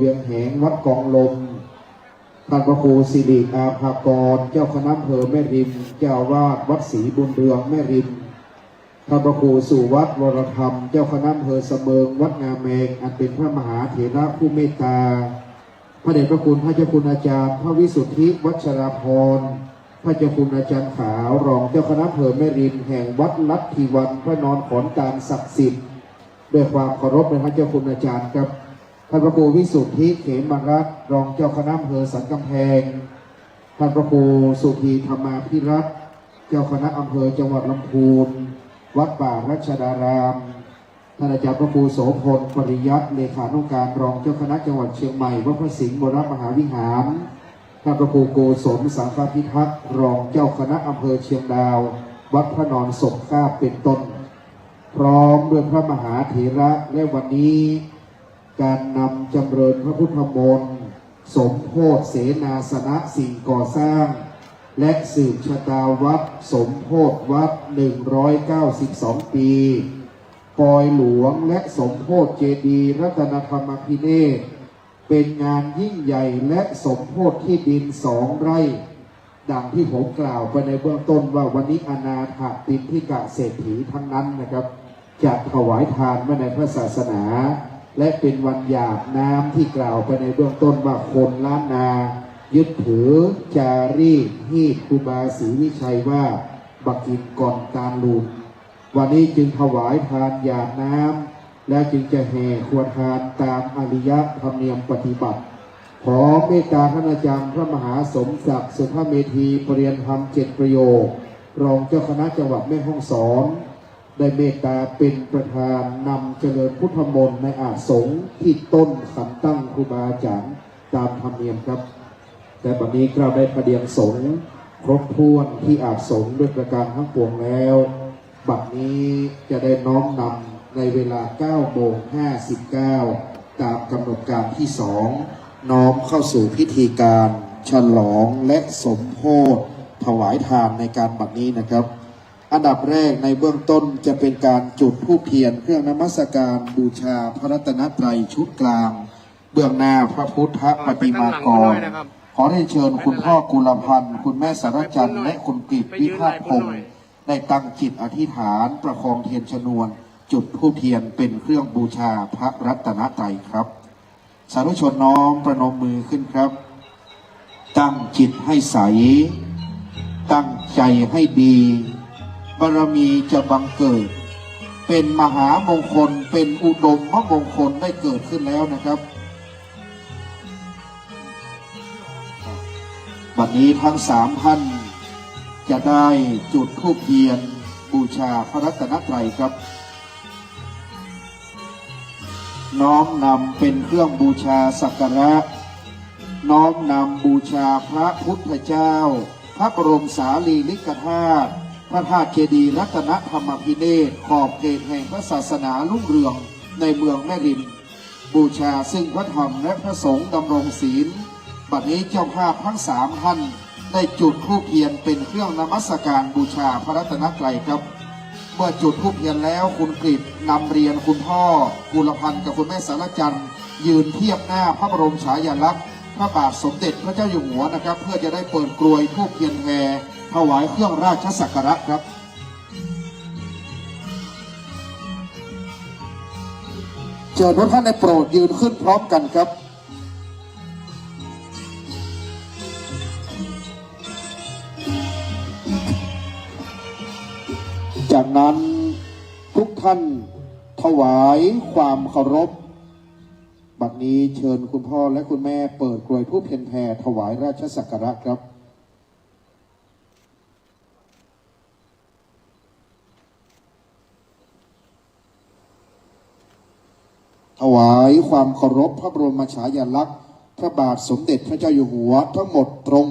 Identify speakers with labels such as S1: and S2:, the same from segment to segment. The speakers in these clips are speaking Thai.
S1: เวียงแหงวัดกองลมท่านพระครูสิริอาภากรเจ้าคณะอำเภอแม่ริมเจ้าวาดวัดศรีบุญเรืองแม่ริมท่านพระครูสุวัฒน์วรธรรมเจ้าคณะอำเภอเสมิงวัดงามแมงอันเป็นพระมหาเถระผู้เมตตาพระเดชพระคุณพระเจ้าคุณอาจารย์พระวิสุทธิวัชรพรพระเจ้าคุณอาจารย์ขาวรองเจ้าคณะอำเภอแม่ริมแห่งวัดลัทธิวันพระนอนขอนตาลศักดิ์สิทธิ์ด้วยความเคารพในพระเจ้าคุณอาจารย์ครับท่านพระครูวิสุทธิเขมรัตน์รองเจ้าคณะอำเภอสันกำแพงท่านพระครูสุธีธรรมาภิรัตน์เจ้าคณะอำเภอจังหวัดลำพูนวัดป่ารัชดารามท่านอาจารย์พระครูโสพลปริยัติเลขานุการรองเจ้าคณะจังหวัดเชียงใหม่วัดพระสิงห์วรมหาวิหารท่านพระครูโกศลสังฆพิทักษ์รองเจ้าคณะอำเภอเชียงดาววัดพระนอนศกข้าเป็นต้นพร้อมด้วยพระมหาเถระและวันนี้การนำจำเริญพระพุทธมนต์สมโภชเสนาสนะสิ่งก่อสร้างและสืบชะตาวัดสมโภชวัด192 ปีปอยหลวงและสมโภชเจดีย์รัตนธรรมพิเนศเป็นงานยิ่งใหญ่และสมโภชที่ดิน2 ไร่ดังที่ผมกล่าวไปในเบื้องต้นว่าวันนี้อนาถปิณฑิกะเศรษฐีทั้งนั้นนะครับจะถวายทานไว้ในพระศาสนาและเป็นวันหยาดน้ำที่กล่าวไปในเบื้องต้นว่าคนล้านนายึดถือจารีตฮีดครูบาศรีวิชัยว่าบักกินก่อนการลูนวันนี้จึงถวายทานหยาดน้ำและจึงจะแห่ขวดทานตามอริยธรรมเนียมปฏิบัติขอเมตตาท่านอาจารย์พระมหาสมศักดิ์สุภเมธีปริยนธรรม7 ประโยครองเจ้าคณะจังหวัดแม่ฮ่องสอนได้เมตตาเป็นประธานนำเจริญพุทธมนต์ในอาสงฆ์ที่ต้นขันตั้งครูบาอาจารย์ตามธรรมเนียมครับแต่บัดนี้เราได้ประเดียงสงฆ์ครบถ้วนที่อาสงฆ์ด้วยประการทั้งปวงแล้วบัดนี้จะได้น้อมนำในเวลา 9:59 ตามกำหนดการที่ 2น้อมเข้าสู่พิธีการฉลองและสมโภชถวายทานในการบัดนี้นะครับอันดับแรกในเบื้องต้นจะเป็นการจุดธูปเทียนเครื่องนมัสการบูชาพระรัตนตรัยชุดกลางเบื้องหน้าพระพุทธปฏิมากรขอได้เชิญคุณพ่อกุลพันธ์คุณแม่สารจันทร์และคุณกฤษวิภาคพงศ์ได้ตั้งจิตอธิษฐานประคองเทียนชนวนจุดธูปเทียนเป็นเครื่องบูชาพระรัตนตรัยครับสาธุชนน้อมประนมมือขึ้นครับตั้งจิตให้ใสตั้งใจให้ดีบารมีจะบังเกิดเป็นมหามงคลเป็นอุดมมงคลได้เกิดขึ้นแล้วนะครับวันนี้ทั้ง3 ท่านจะได้จุดธูปเทียนบูชาพระรัตนตรัยครับน้อมนำเป็นเครื่องบูชาสักการะน้อมนำบูชาพระพุทธเจ้าพระบรมสารีริกธาตุพระธาตุเจดีย์รัตนธรรมพิเนศขอบเขตแห่งพระศาสนารุ่งเรืองในเมืองแม่ริมบูชาซึ่งพระธรรมและพระสงฆ์ดำรงศีลบัดนี้เจ้าภาพทั้ง3 ท่านได้จุดธูปเทียนเป็นเครื่องนมัสการบูชาพระรัตนตรัยครับเมื่อจุดธูปเทียนแล้วคุณกฤษนำเรียนคุณพ่อกุลพันธ์กับคุณแม่สารจันทร์ยืนเทียบหน้าพระบรมฉายาลักษณ์พระบาทสมเด็จพระเจ้าอยู่หัวนะครับเพื่อจะได้เปิดกลวยธูปเทียนแห่ถวายเครื่องราชสักการะครับเชิญทุกท่านได้โปรดยืนขึ้นพร้อมกันครับจากนั้นทุกท่านถวายความเคารพบัดนี้เชิญคุณพ่อและคุณแม่เปิดกลวยธูปเทียนแผ่ถวายราชสักการะครับถวายความเคารพพระบรมฉายาลักษณ์พระบาทสมเด็จพระเจ้าอยู่หัวทั้งหมดตรง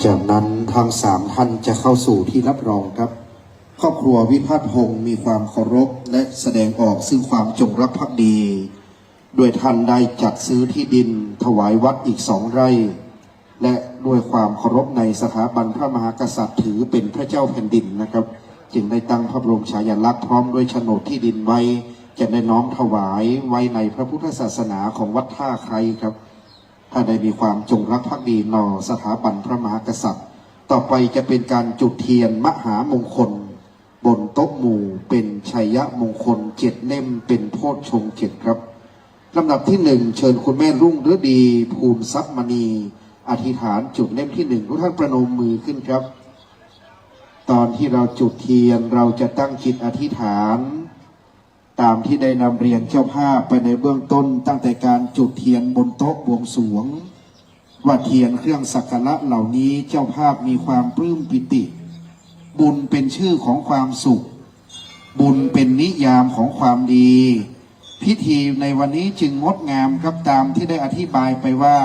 S1: จากนั้นทั้งสามท่านจะเข้าสู่ที่รับรองครับครอบครัววิพัฒน์พงศ์มีความเคารพและแสดงออกซึ่งความจงรักภักดีโดยท่านได้จัดซื้อที่ดินถวายวัดอีก2 ไร่และด้วยความเคารพในสถาบันพระมหากษัตริย์ถือเป็นพระเจ้าแผ่นดินนะครับจึงได้ตั้งพระบรมฉายาลักษณ์พร้อมด้วยโฉนดที่ดินไว้จะได้น้อมถวายไว้ในพระพุทธศาสนาของวัดท่าไคร้ครับถ้าได้มีความจงรักภักดีต่อสถาบันพระมหากษัตริย์ต่อไปจะเป็นการจุดเทียนมหามงคลบนโต๊ะหมู่เป็นชัยมงคล7 เล่มเป็นโพชฌงค์7ครับลำดับที่1เชิญคุณแม่รุ่งฤดีภูลทรัพย์มณีอธิษฐานจุดเล่มที่1ทุกท่านประนมมือขึ้นครับตอนที่เราจุดเทียนเราจะตั้งจิตอธิษฐานตามที่ได้นำเรียนเจ้าภาพไปในเบื้องต้นตั้งแต่การจุดเทียนบนโต๊ะบวงสรวงว่าเทียนเครื่องสักการะเหล่านี้เจ้าภาพมีความปลื้มปิติบุญเป็นชื่อของความสุขบุญเป็นนิยามของความดีพิธีในวันนี้จึงงดงามครับตามที่ได้อธิบายไปว่า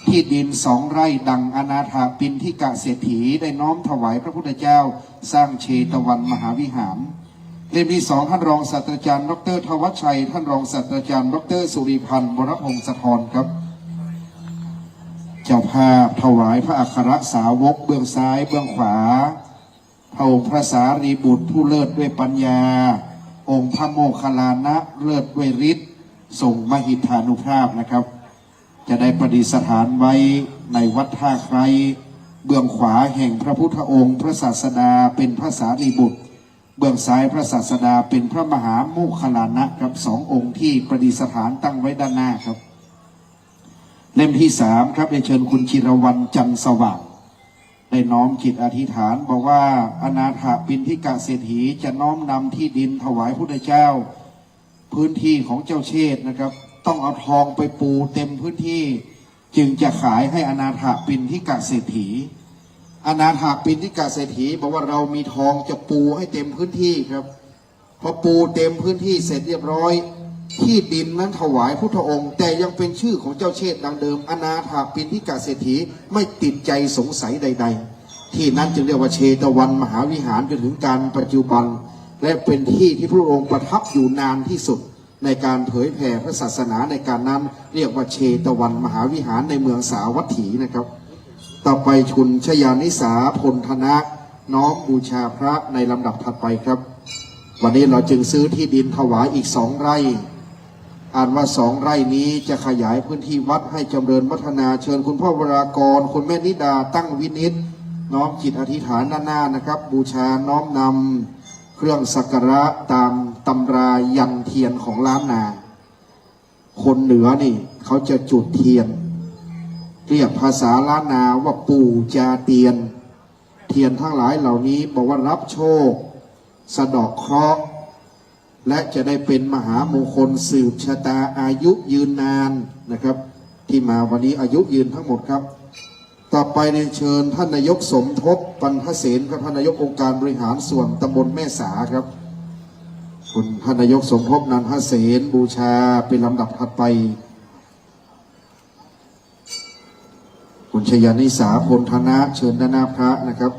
S1: ที่ดิน2 ไร่ดังอนาถปิณฑิกะเศรษฐีได้น้อมถวายพระพุทธเจ้าสร้างเชตวันมหาวิหารเล่มที่2ท่านรองศาสตราจารย์ดร.ทวัชชัยท่านรองศาสตราจารย์ดร.สุริพันธ์วรพงศธรครับเจ้าภาพถวายพระอัครสาวกเบื้องซ้ายเบื้องขวาพระองค์พระสารีบุตรผู้เลิศด้วยปัญญาองค์พระโมคคัลลานะเลิศด้วยฤทธิ์ทรงมหิทธานุภาพนะครับจะได้ประดิษฐานไว้ในวัดท่าไคร้เบื้องขวาแห่งพระพุทธองค์พระศาสดาเป็นพระสารีบุตรเบื้องซ้ายพระศาสดาเป็นพระมหาโมคคัลลานะครับ2 องค์ที่ประดิษฐานตั้งไว้ด้านหน้าครับเล่มที่3ครับได้เชิญคุณจิรวรรณจันทร์สว่างได้น้อมจิตอธิษฐานบอกว่าอนาถปิณฑิกะเศรษฐีจะน้อมนำที่ดินถวายพุทธเจ้าพื้นที่ของเจ้าเชษนะครับต้องเอาทองไปปูเต็มพื้นที่จึงจะขายให้อนาถปิณฑิกะเศรษฐีอนาถปิณฑิกะเศรษฐีบอกว่าเรามีทองจะปูให้เต็มพื้นที่ครับพอปูเต็มพื้นที่เสร็จเรียบร้อยที่ดินนั้นถวายพุทธองค์แต่ยังเป็นชื่อของเจ้าเชษดังเดิมอนาถปิณฑิกะเศรษฐีไม่ติดใจสงสัยใดๆที่นั้นจึงเรียกว่าเชตวันมหาวิหารจนถึงการปัจจุบันและเป็นที่ที่พระองค์ประทับอยู่นานที่สุดในการเผยแผ่พระศาสนาในการนั้นเรียกว่าเชตวันมหาวิหารในเมืองสาวัตถีนะครับต่อไปชุนชยานิสาพลธนะน้อมบูชาพระในลำดับถัดไปครับวันนี้เราจึงซื้อที่ดินถวายอีก2 ไร่อ่านว่า2 ไร่นี้จะขยายพื้นที่วัดให้จำเริญวัฒนาเชิญคุณพ่อวรากรคุณแม่นิดาตั้งวินิจน้อมจิตอธิษฐานด้านหน้านะครับบูชาน้อมนำเครื่องสักการะตามตำรายันเทียนของล้านนาคนเหนือนี่เขาจะจุดเทียนเรียกภาษาล้านนาว่าปู่จาเตียนเทียนทั้งหลายเหล่านี้บอกว่ารับโชคสะเดาะเคราะห์และจะได้เป็นมหามงคลสืบชะตาอายุยืนนานนะครับที่มาวันนี้อายุยืนทั้งหมดครับต่อไปเรียนเชิญท่านนายกสมทบปันทเสนครับท่านนายกองค์การบริหารส่วนตำบลแม่สาครับคุณท่านนายกสมทบนันทเสนบูชาเป็นลำดับถัดไปคุณชยานิสาพลธนะเชิญด้านหน้าพระนะครับ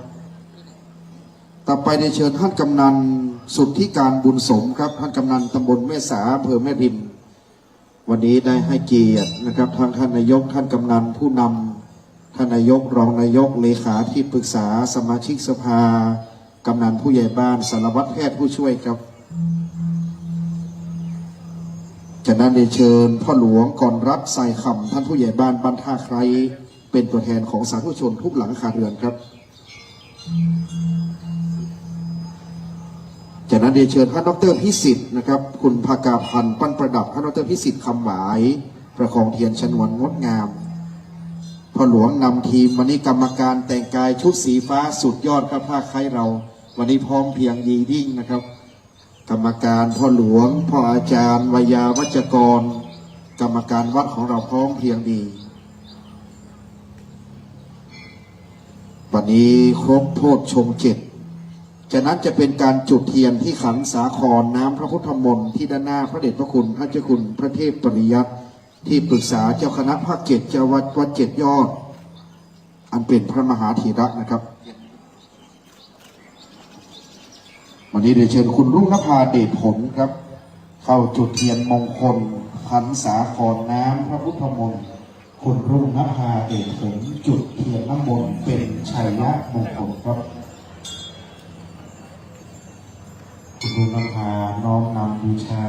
S1: ต่อไปได้เชิญท่านกำนันสุทธิการบุญสมครับท่านกำนันตำบลแม่สาอำเภอแม่ริมวันนี้ได้ให้เกียรตินะครับทางท่านนายกท่านกำนันผู้นำท่านนายกรองนายกเลขาที่ปรึกษาสมาชิกสภากำนันผู้ใหญ่บ้านสารวัตรแพทย์ผู้ช่วยครับจากนั้นได้เชิญพ่อหลวงกรรัตน์ใส่คำท่านผู้ใหญ่บ้านบ้านท่าไคร้เป็นตัวแทนของสาธุชนทุกหลังคาเรือนครับจากนั้นเรียนเชิญท่านดร.พิสิทธิ์นะครับคุณภากาพันธ์ปั้นประดับท่านดร.พิสิทธิ์คำหวายประคองเทียนชนวนงดงามพ่อหลวงนำทีมวันนี้กรรมการแต่งกายชุดสีฟ้าสุดยอดครับท่าไคร้เราวันนี้พร้อมเพียงยียิ่งนะครับกรรมการพ่อหลวงพ่ออาจารย์วยาวัจกรกรรมการวัดของเราพร้อมเพียงดีวันนี้ครบโพชฌงค์7จากนั้นจะเป็นการจุดเทียนที่ขันสาครน้ำพระพุทธมนต์ที่ด้านหน้าพระเดชพระคุณพระเจ้าคุณพระเทพปริยัติที่ปรึกษาเจ้าคณะภาค7เจ้าวัด7 ยอด อันเป็นพระมหาธีระนะครับ วันนี้เดี๋ยวเชิญคุณรุ่งนภาเดชผลครับ เข้าจุดเทียนมงคลพรรษาขอนน้ำพระพุทธมนต์คุณรุ่งนภาเดชผลจุดเทียนน้ำมนต์เป็นชัยยะมงคลครับคุณรุ่งนภาน้อมนำบูชา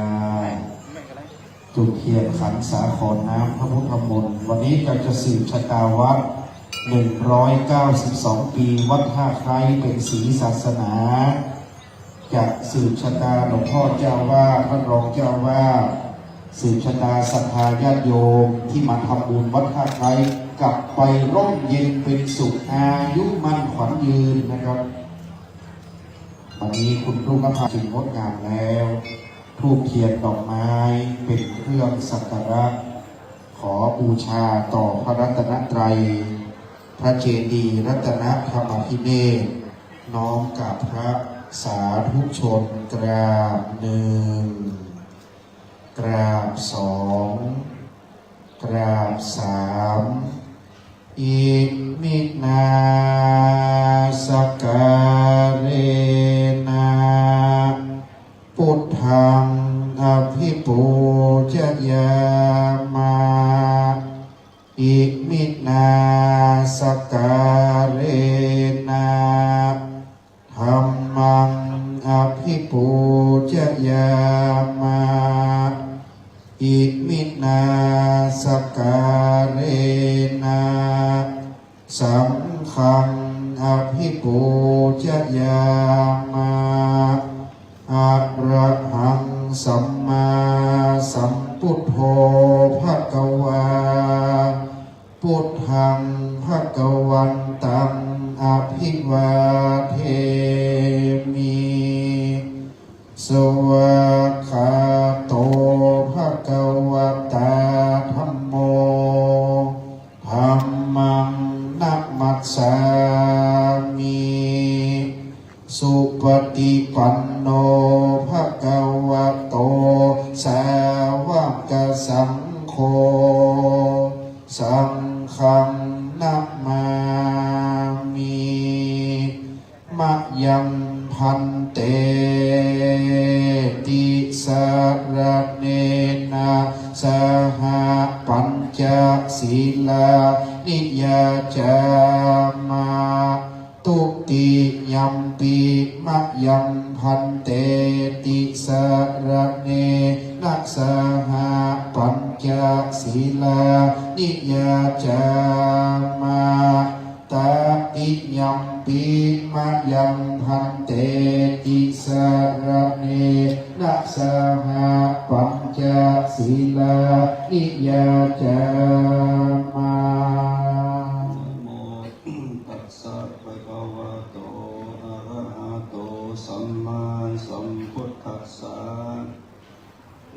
S1: จุดเทียนพรรษาขอนน้ำพระพุทธมนต์วันนี้เราจะสืบชะตาวัด192 ปีวัดท่าไคร้เป็นศรีศาสนาจากสืบชะตาหลวงพ่อเจ้าว่าท่านรองเจ้าว่าสืบชะตาศรัทธาญาติโยมที่มาทำบุญวัดท่าไคร้กลับไปร่มเย็นเป็นสุขอายุมั่นขวัญยืนนะครับวันนี้คุณรุ่งนภาจึงงดงามแล้วธูปเทียนดอกไม้เป็นเครื่องสักการะขอบูชาต่อพระรัตนตรัยพระเจดีย์รัตนธรรมพิเนศน้อมกับพระสาธุชนกราบหนึ่งกราบสองกราบสามอิมินาสการเรนะพุทธังอภิปูชยามาอิมินาสการเรนะธัมมังอภิปูชยามาอิมินาสการเรนะสังฆังอภิปูชยามาอะระหังสัมมาสัมพุทโธภควาพุทธังภควันตังอภิวาเทมิสวากขาโตภควตาธัมโมธัมมังนัมมัสสามิสุปฏิปันโนภควโตสาวกสังโฆสังฆังนัมมามิมะยังพันเตติสารเนนะสหปัญจศีลานิยาจามาตุติยัมปิมะยังพันเตติสารเนนะสหปัญจศีลานิยาจามาตติยัมปิมะยังพันเตติสารเนนะสหปัญจศีลานิยาจามา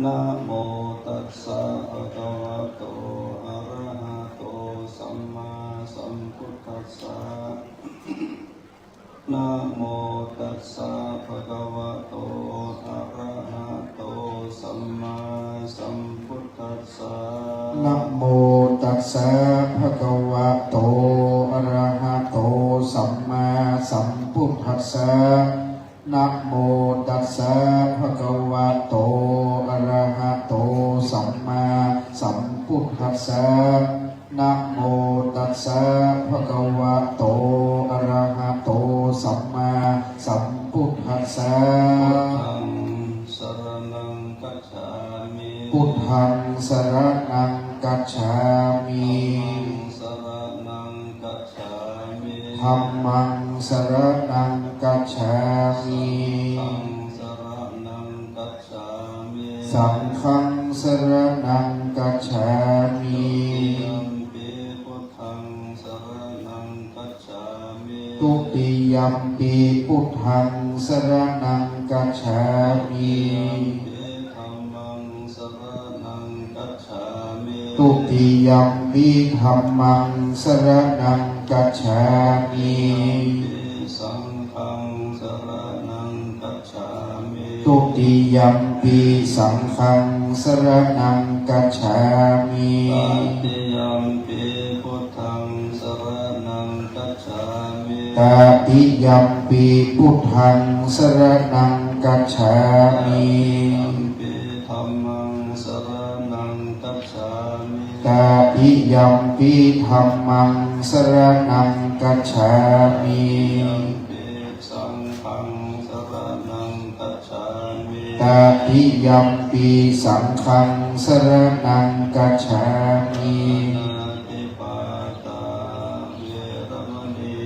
S2: นะโมตัสสะภะคะวะโตอะระหะโตสัมมาสัมพุทธัสสะนะโมตัสสะภะคะวะโตอะระหะโตสัมมาสัมพุทธัสสะ
S1: นะโมตัสสะภะคะวะโตอะระหะโตสัมมาสัมพุทธัสสะนะโมตัสสะภะคะวะโตอะระหะโตสัมมาสัมพุทธัสสะนะโมตัสสะภะคะวะโตอะระหะโตสัมมาสัมพุทธัสสะพุทธังสรณังกัจฉามิธัมมังสรณังกัจฉามิสังฆังสรณังกัจฉามิตุติยัมปิพุทธังสรณังกัจฉามิตุติยัมปิธัมมังสรณังกัจฉามิตุติยัมปิสังฆังสรณังกัจฉามิ
S2: ตติยัมปิพุทธังสรณัง ฉามิ
S1: ตติยัมปีพุทธังสรณังกัจฉามิ
S2: ธัมปิธัมมังสรณังกัจฉามิ
S1: ตติยัมปีธัมมังสรณังกัจฉามิ
S2: ธัมปิสังฆังสรณังกัจฉามิ
S1: ตติยัมปีสังฆังสรณังกัจฉามิ
S2: นาติปาตาเวรมณี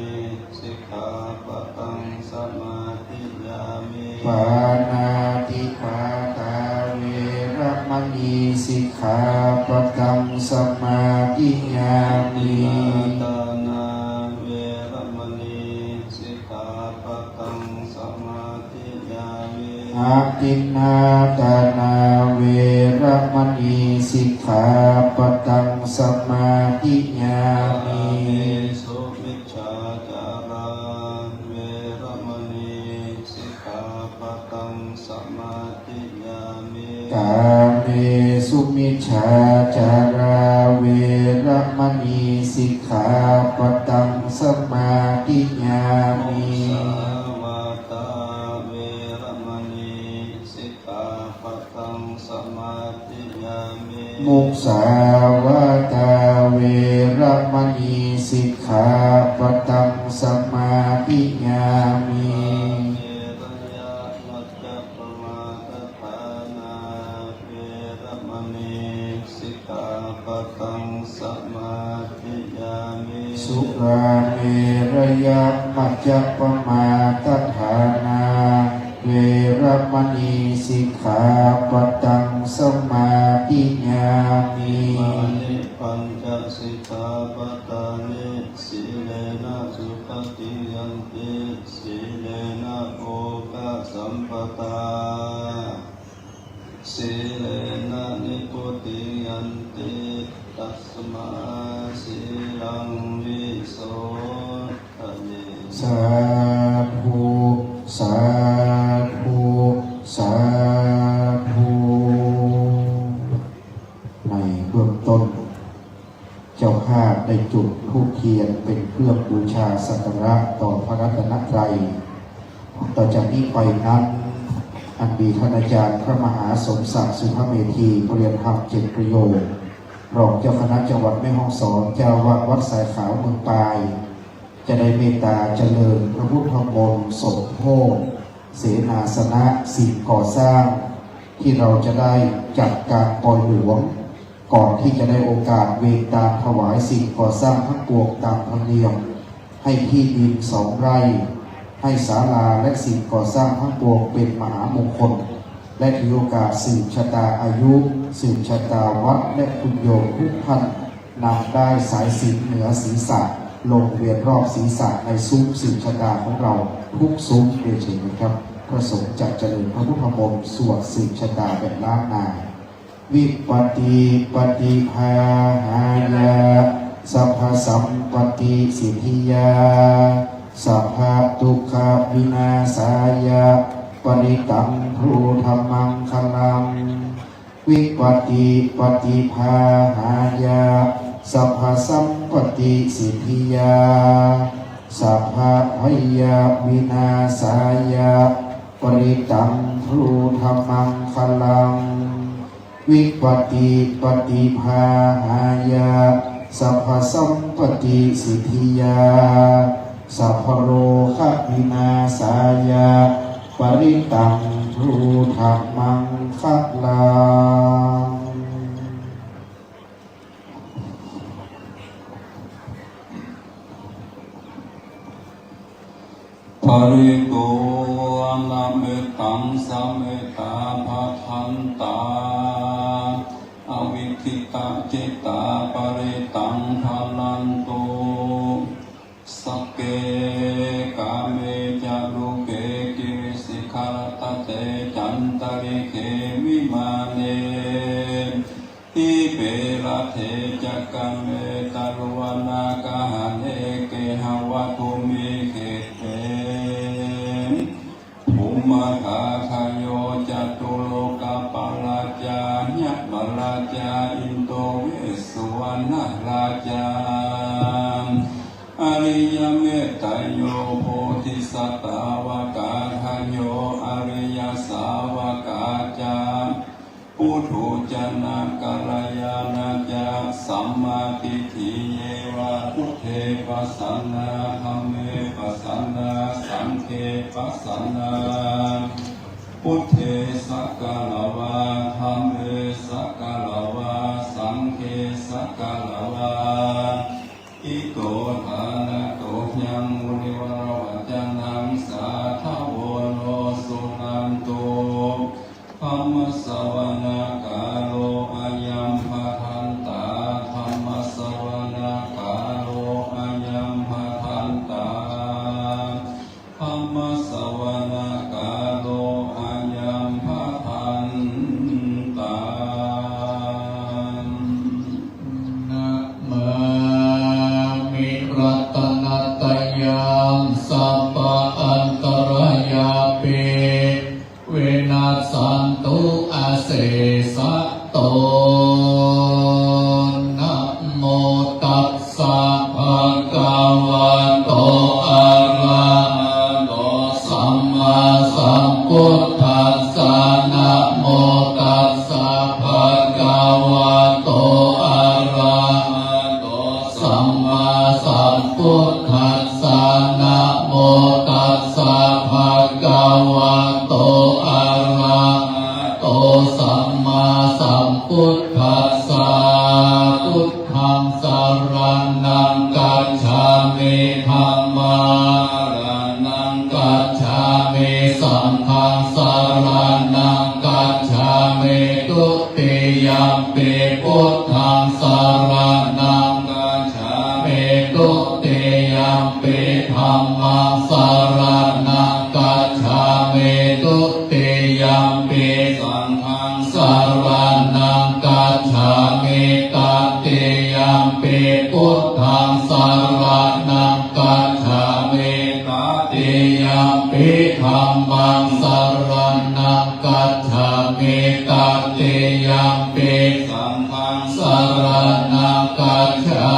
S2: สิกขาปะทังสมาธิยามิ
S1: ปานาติปาตาเวรมณีสิกขาปะทังสมาธิยามิ
S2: ตานาเวรมณีสิกขาปะทังสมาธิยามิ
S1: อาทินนาตานาเวรมณีสิกขาปะทังสมาธิยามิ
S2: สุมิจฉาจาราเวรมณีสิกขาปะทังสมาธิยามิ
S1: กาเมสุมิจฉาจาราเวรมณีสิกขาปะทังสมาธิยามิ
S2: สาวาตาเวรมณีสิกขาปะทังสมาธิยามิ
S1: มุสาวาตาเวรมณีสิกขาปะทังสมาธิยามิ
S2: เวรยะมัจจปมาทฐานาเวรมณีสิกขาปะทังสมาธิยามิ
S1: สุราเมรยมัจจปมาตฐานาเวรมณีสิกขาปะทังสมาธิยามิ
S2: มานิปัญจสิกขาปทานิสีเลนะสุขติยันติสีเลนะโภคสัมปทาสีเลนะนิพพุติยันติตัสมาสีลังวิโสทะเย
S1: สาธุสาธุสาธุในเบื้องต้น เจ้าภาพได้จุดธูปเทียนเป็นเครื่องบูชาสักการะต่อพระรัตนตรัยต่อจากนี้ไปนั้นอันมีท่านอาจารย์พระมหาสมศักดิ์สุภเมธีปริยธรรมเจ็ดประโยครองเจ้าคณะจังหวัดแม่ฮ่องสอนเจ้าวาดวัดสายขาวเมืองปาย จะได้เมตตาเจริญพระพุทธมนต์สมโภชเสนาสนะสิ่งก่อสร้าง ที่เราจะได้จัดการปล่อยหลวง ก่อนที่จะได้โอกาสเวทตามถวายสิ่งก่อสร้างทั้งปวงตามธรรมเนียมให้ที่ดิน2 ไร่ ให้ศาลาและสิ่งก่อสร้างทั้งปวงเป็นมหามงคล และถือโอกาสสืบชะตาอายุสืบชะตาวัดและคุณโยมทุกท่านนำได้สายสิญจน์เหนือศีรษะลงเวียนรอบศีรษะในซุ้มสืบชะตาของเราทุกซุ้มเรียนเชิญนะครับพระสงฆ์จะเจริญพระพุทธมนต์สวดสืบชะตาแบบล้านนา วิปติปฏิภาหายาสัพพสัมปติสิทธิยาสัพพทุกขวินาศายาปริตังพรูธรรมังคลังวิปติปฏิภาหายาสัพพสัมปติสิทธิยาสัพพพยาวินาศายาปริตังพรูธรรมังคลังวิปติปฏิภาหายาสัพพสัมปติสิทธิยาสัพพโรคะวินาศายาปริตังพรูธรรมังคัลลัง
S2: ปริตูนาเมตังสมเมตาภัทันตาอวิคิตาจิตาปริตังพลันตุสักเกกาเมจารุเกกิริสิขารตเตจันตริเขวิมาเนอิเประเทจักกัมเมตารุวนา กหันเอเกหวะทุมิเขเตภูมิภาคโยจตุโลกปัลลาจาญะปัลลาจาอินโตเวสสุวรรณราชาอริ ริยเมตไตโยโพธิสัตตาวกาทัญโยอริยสาวกาจาปุถุจนะกัลยาณจาสัมมาทิฏฐิเยวะพุทเทปัสสนาธัมเมปัสสนาสังฆเปัสสนาพุทเทสักกะละวะธัมเมสักกะละวะสังฆสักกะละวะอิโตทานะโตยังมุนิวรวัจนังสาทาโวโนสุนันโตธัมมสวนากาโลอายัมภทันตาธัมมสวนากาโลอายัมภทันตาธัมมสวนากาโลอายัมภทันตา
S3: นะมามิรัตนัตยังสัพพะอันตรายาเปเวนัสสันตุอาเสสะโตนะโมตัสสะภะคะวะโตอะระหะโตสัมมาสัมพุทธัสสะนะโมตัสสะภะคะวะโตอะระหะโตสัมมาสัมพุทธัสสะนะโมตัสสะภะคะวะโตอะระหะโตสัมมาสัมพุทธัสสะพุทธังสรณังกัจฉามิธัมมังสรณังกัจฉามิสังฆังสรณังกัจฉามิทุติยัมปิพุทธังสรณังกัจฉามิทุติยัมปิธัมมังสรณังกัจฉามิทุติยัมปิสังฆังสรณังกัจฉามิตติยัมปิพุทธังสรณังกัจฉามิตติยัมปิธัมมังสรณังกัจฉามิตติยัมปิสังฆังสรณังกัจฉา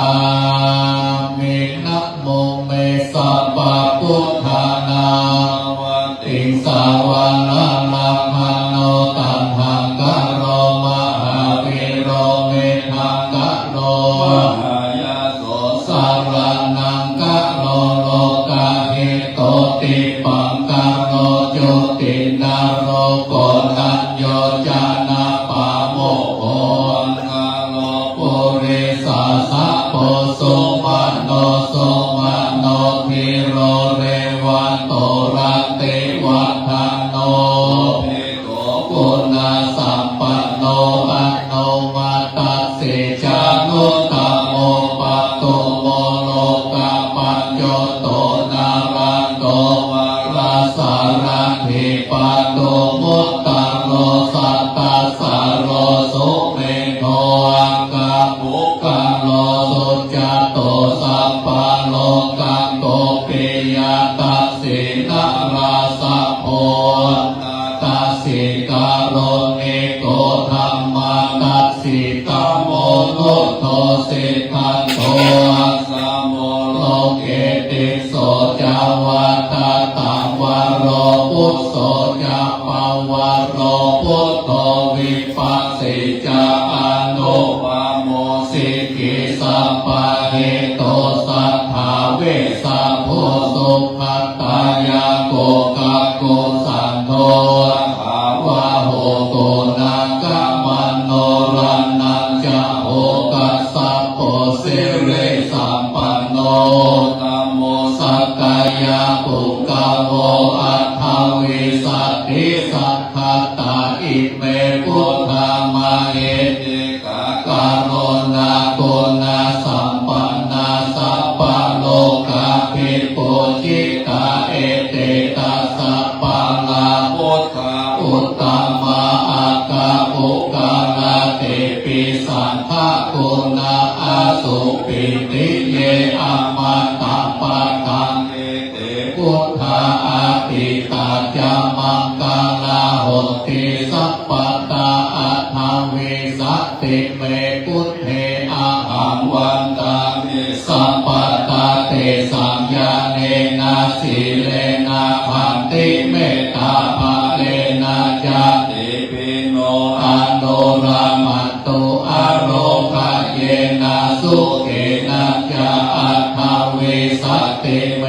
S3: มินะโมเมสัพพะพุทธานาติสาวานานาคาโนตัมหังกะโรมหาวิโรเมทังกะโรมายาโสสารนังกะโรโลกาหิโตติปังกะโรโยตินาโรโกนัญโยจานาปาโมโหกะโลปุริสาสะโพสุมาโนโสมาโนทิโรเรวันโตระเตวัฏฐานโนเภโกปุณณสัมปันโนอันโนมาตัสสิจานุตตโมปัตโตโมโลกาปัญโยโตนารันโตวาราสารังหิปัตโตมุตตโรสัตตาสารโรสุเมโทอังกาปุกะโลสุจโตสัพพะโลกังโตปิยตัสสินาราสะโพตัสสิกาโรนิโกธัมมาตัสสิตัมโมโนโทสิทันโตอัสสะโมโลเกติโสจาวัตตังวโรพุทโสจาปาวโรพุทโธวิปัสสิจาอนุปโมสิกิสัพพะเหโตสัทธาเวสัพโพสุภัตตายาโกกะโกสันโทภาวะโหโกนาคมันโนรันนัญจะโหกัสสะโพสิเรสัมปันโนตัมโมสักกายาปุกขโมอัฏฐวิสัตติสัทธาตาอิเมพุทธามาเหติกะกะโรนาโกนาสัมปันนาสัพพะโลกาภิปุจิตาเอเตตัสสะปะลาพุทธาอุตตมาอาคาปุกาลาเตปิสันทะคุณาอาสุปิติเยอามาตาปะทังเอเตพุทธาอาติตาจามังกาลาโหติสัพพตาอัฏฐวิสัตติเมพุทเทอาหังวันตามิสัพพ ตาเตสัมยาเนนะสีเลนะพันติเมตตาภะเลนะจาติปิโนอนุรามันตุอโรภะเยนะสุเขนะจาอัตถเวสัตติเม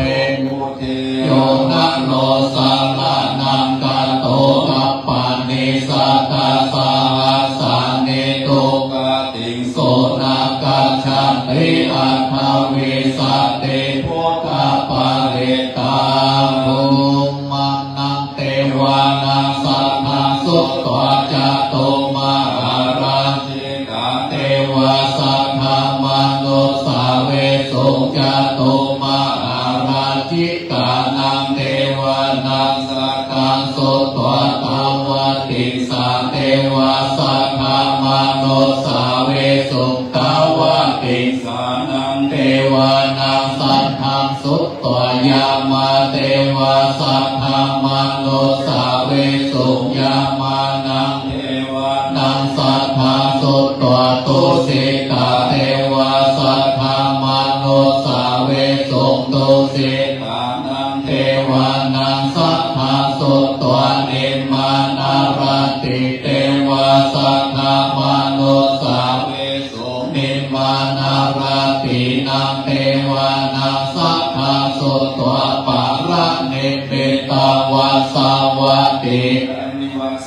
S3: มุติโยนะโนสารานังกโตกัปปานิสัตตาสาสานิตุกติงโสนากัจฉันติอัตถเวสัตติพุทธปาริตาภูมินังเทวานังสัทธาสุตตวะจตุมาหาราชิกาเทวาสัทธามนุสาเวสุจตุมาหาราชิกานังเทวานังสักกังสุตตวะภาวติสาเทวาสัทธามนุสาเวสุตาวติสานังเทวานังสัทธังสุตตวยามาเทวาสัทธามนุสาเวสุยามานังเทวานังสัทธาสุตตวตุสิกาเทวาสัทธามนุสาเวสุตุสิกานังเทวานังสัทธาสุตตวนิมมานาราติเทวาสัทธามนุสาเวสุนิมมานาราตินังเทวานังสัทธาสุตตวปาระเนเปตาวาสาวติ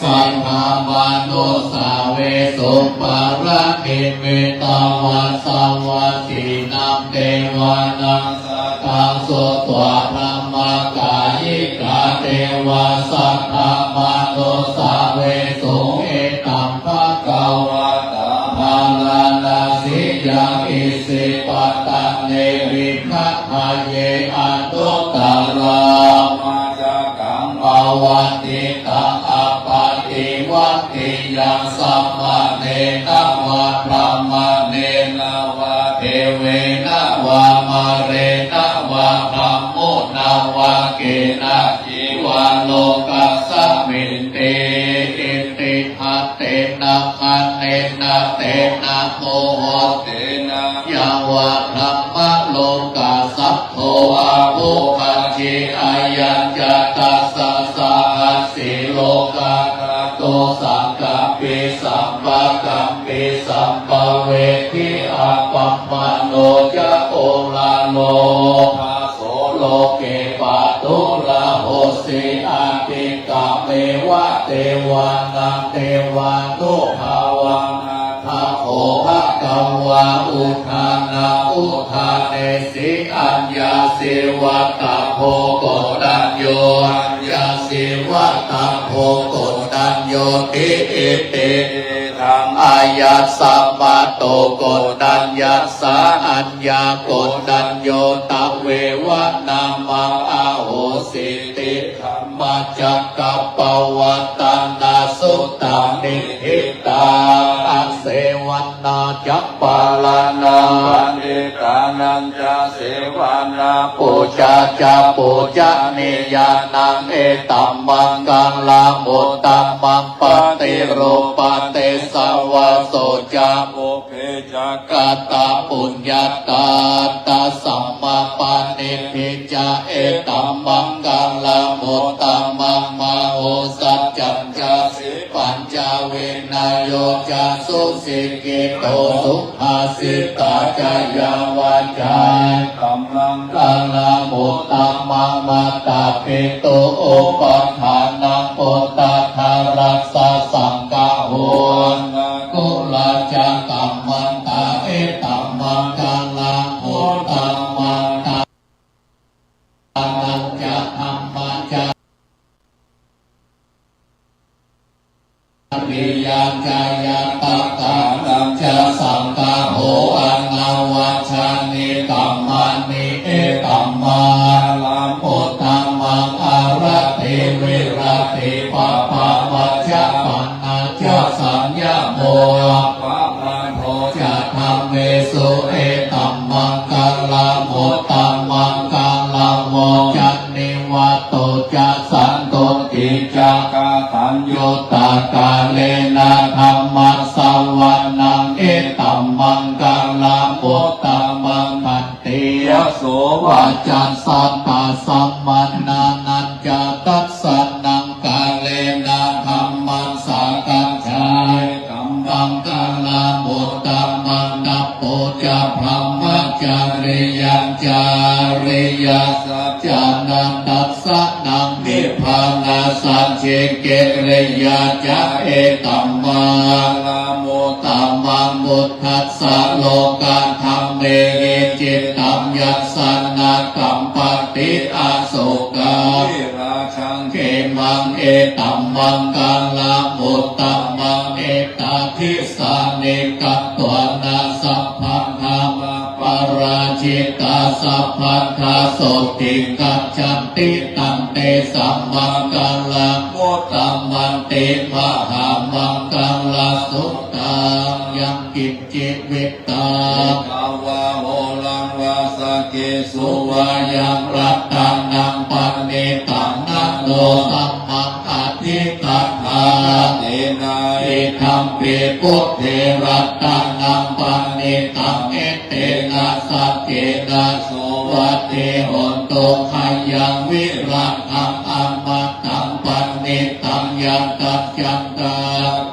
S3: สัทธามนุสาเวสุปาระเนเปตาวาสาวตินังเทวานังสัทธาสุตตวธรรมกายิกาเทวาสัทธามนุสาเวสุเอตัมภะกวาตาภาลานาสิยาอิสิปัตตเนวิคัตหาเยอันตุตารามาจากังภาวติตังอปาติวัตติยังสัมมาเนนะวะพระมเนนะวะเทเวนะวะมาเรนะวะธรรมโมนะวะเกนะจิวาโลกัสสมินเตอิติหัตเตนะคันเนนะเตนะโมโหเตนะยวะธรรมโลกัสสัพโทอาภุคัจฉิอายัญจตัสสะสะหัสสิโลกาโตสังกัปปิสัมปะกัปปิสัมปะเวทิอาปัมมโนจะโอลาโลภาโสโลเกปะตุระโหสิอาติกะเมวะเทวานังเทวานุภาวังภะโขภะคะวะอุทานาอุทาเนสิอัญญาสิวัตตโพโกดัญโยอัญญาสิวัตตโพโกดัญโยติอิติธังอายัสสัมมาโตโกดัญญัสสะอัญญาโกดัญโยตเววะนามังอาโหสิติธรรมจักกัปปวัตตนาสุตตานิหิตาอัสเสวันนาจัปปาลานาปันติตานันจะเสวานาปูชาจะปูชานิยานังเอตัมมังกังลามุตตัมมังปฏิรูปฏิสวะโสจะโอเพจักตาปุญญาตาตาสัมมาปานิพิจาเอตัมมังกังลามุตตัมมังมโหสัจจัญจสิปัญจเวนโยจะสุสิกิโตสุภาสิตาจายาวาจาตัมมังกังลามุตตัมมังมาตาปิโตโอปัฏฐานังโอตทารัสสะสังฆาโหกุลาจักตัมมันตาเอตัมมังกังลามุตตัมมังตานังจะธรรมจะ ปิยังจายตัตตานังจะสังฆโหอันนาวัชานิกัมมานิเอตัมมาลัมพุทธัมมังอาระเทวิระเทปะปะวัจจะปันนาจะสัญญาโมปะพันโทจะธรรมเมสุเอตัมมังกัลลาโมตัมมังกัลลาโมจันนิวัตโตจะสันโตติจักตัญโยตากาเลนะธรรมัสสวรรณังเอตัมมังกัลลาโมตัมมังพันติย
S2: โส
S3: วาจาสัตตาสัมมานานัญจตัสสะนังกาเลนะธัมมัสสะกัจฉากัมมังกาลามุตตมังนัปโปจะพรหมจาริยัญจาริยสัจจานันตัสสะนังนิพพานาสัจเจเกริยาจะเอตัมมาลาโมตัมมังมุตทัสสะโลกาธัมเมหิจิตตัมยัสสนากัมปติอาโศกา
S2: วิราชัง
S3: เกมังเอตัมมังกาลามุตตัมมังเอตาทิสานิกัตตวนาสัพพังธรรมปาราชิตาสัพพัทธาโสติกัจจันติตันเตสัมมังกาลามุตตัมมันติมหามังกาลาสุตตังยังกิจจิวิตตา
S2: ภาวะโหลังวาสเกสุ
S3: สุวายังรัตตังนังปันเนตังนัโนสัมมังอธิตัทธา
S2: เตนะ
S3: อิทัมปิพุทเทรัตตังนังปันเนตังเอเตนะสัจเจนะโสวัตเทหนโตขยังวิรัตตังอัมมตังปันเนตังยันตัจจังกา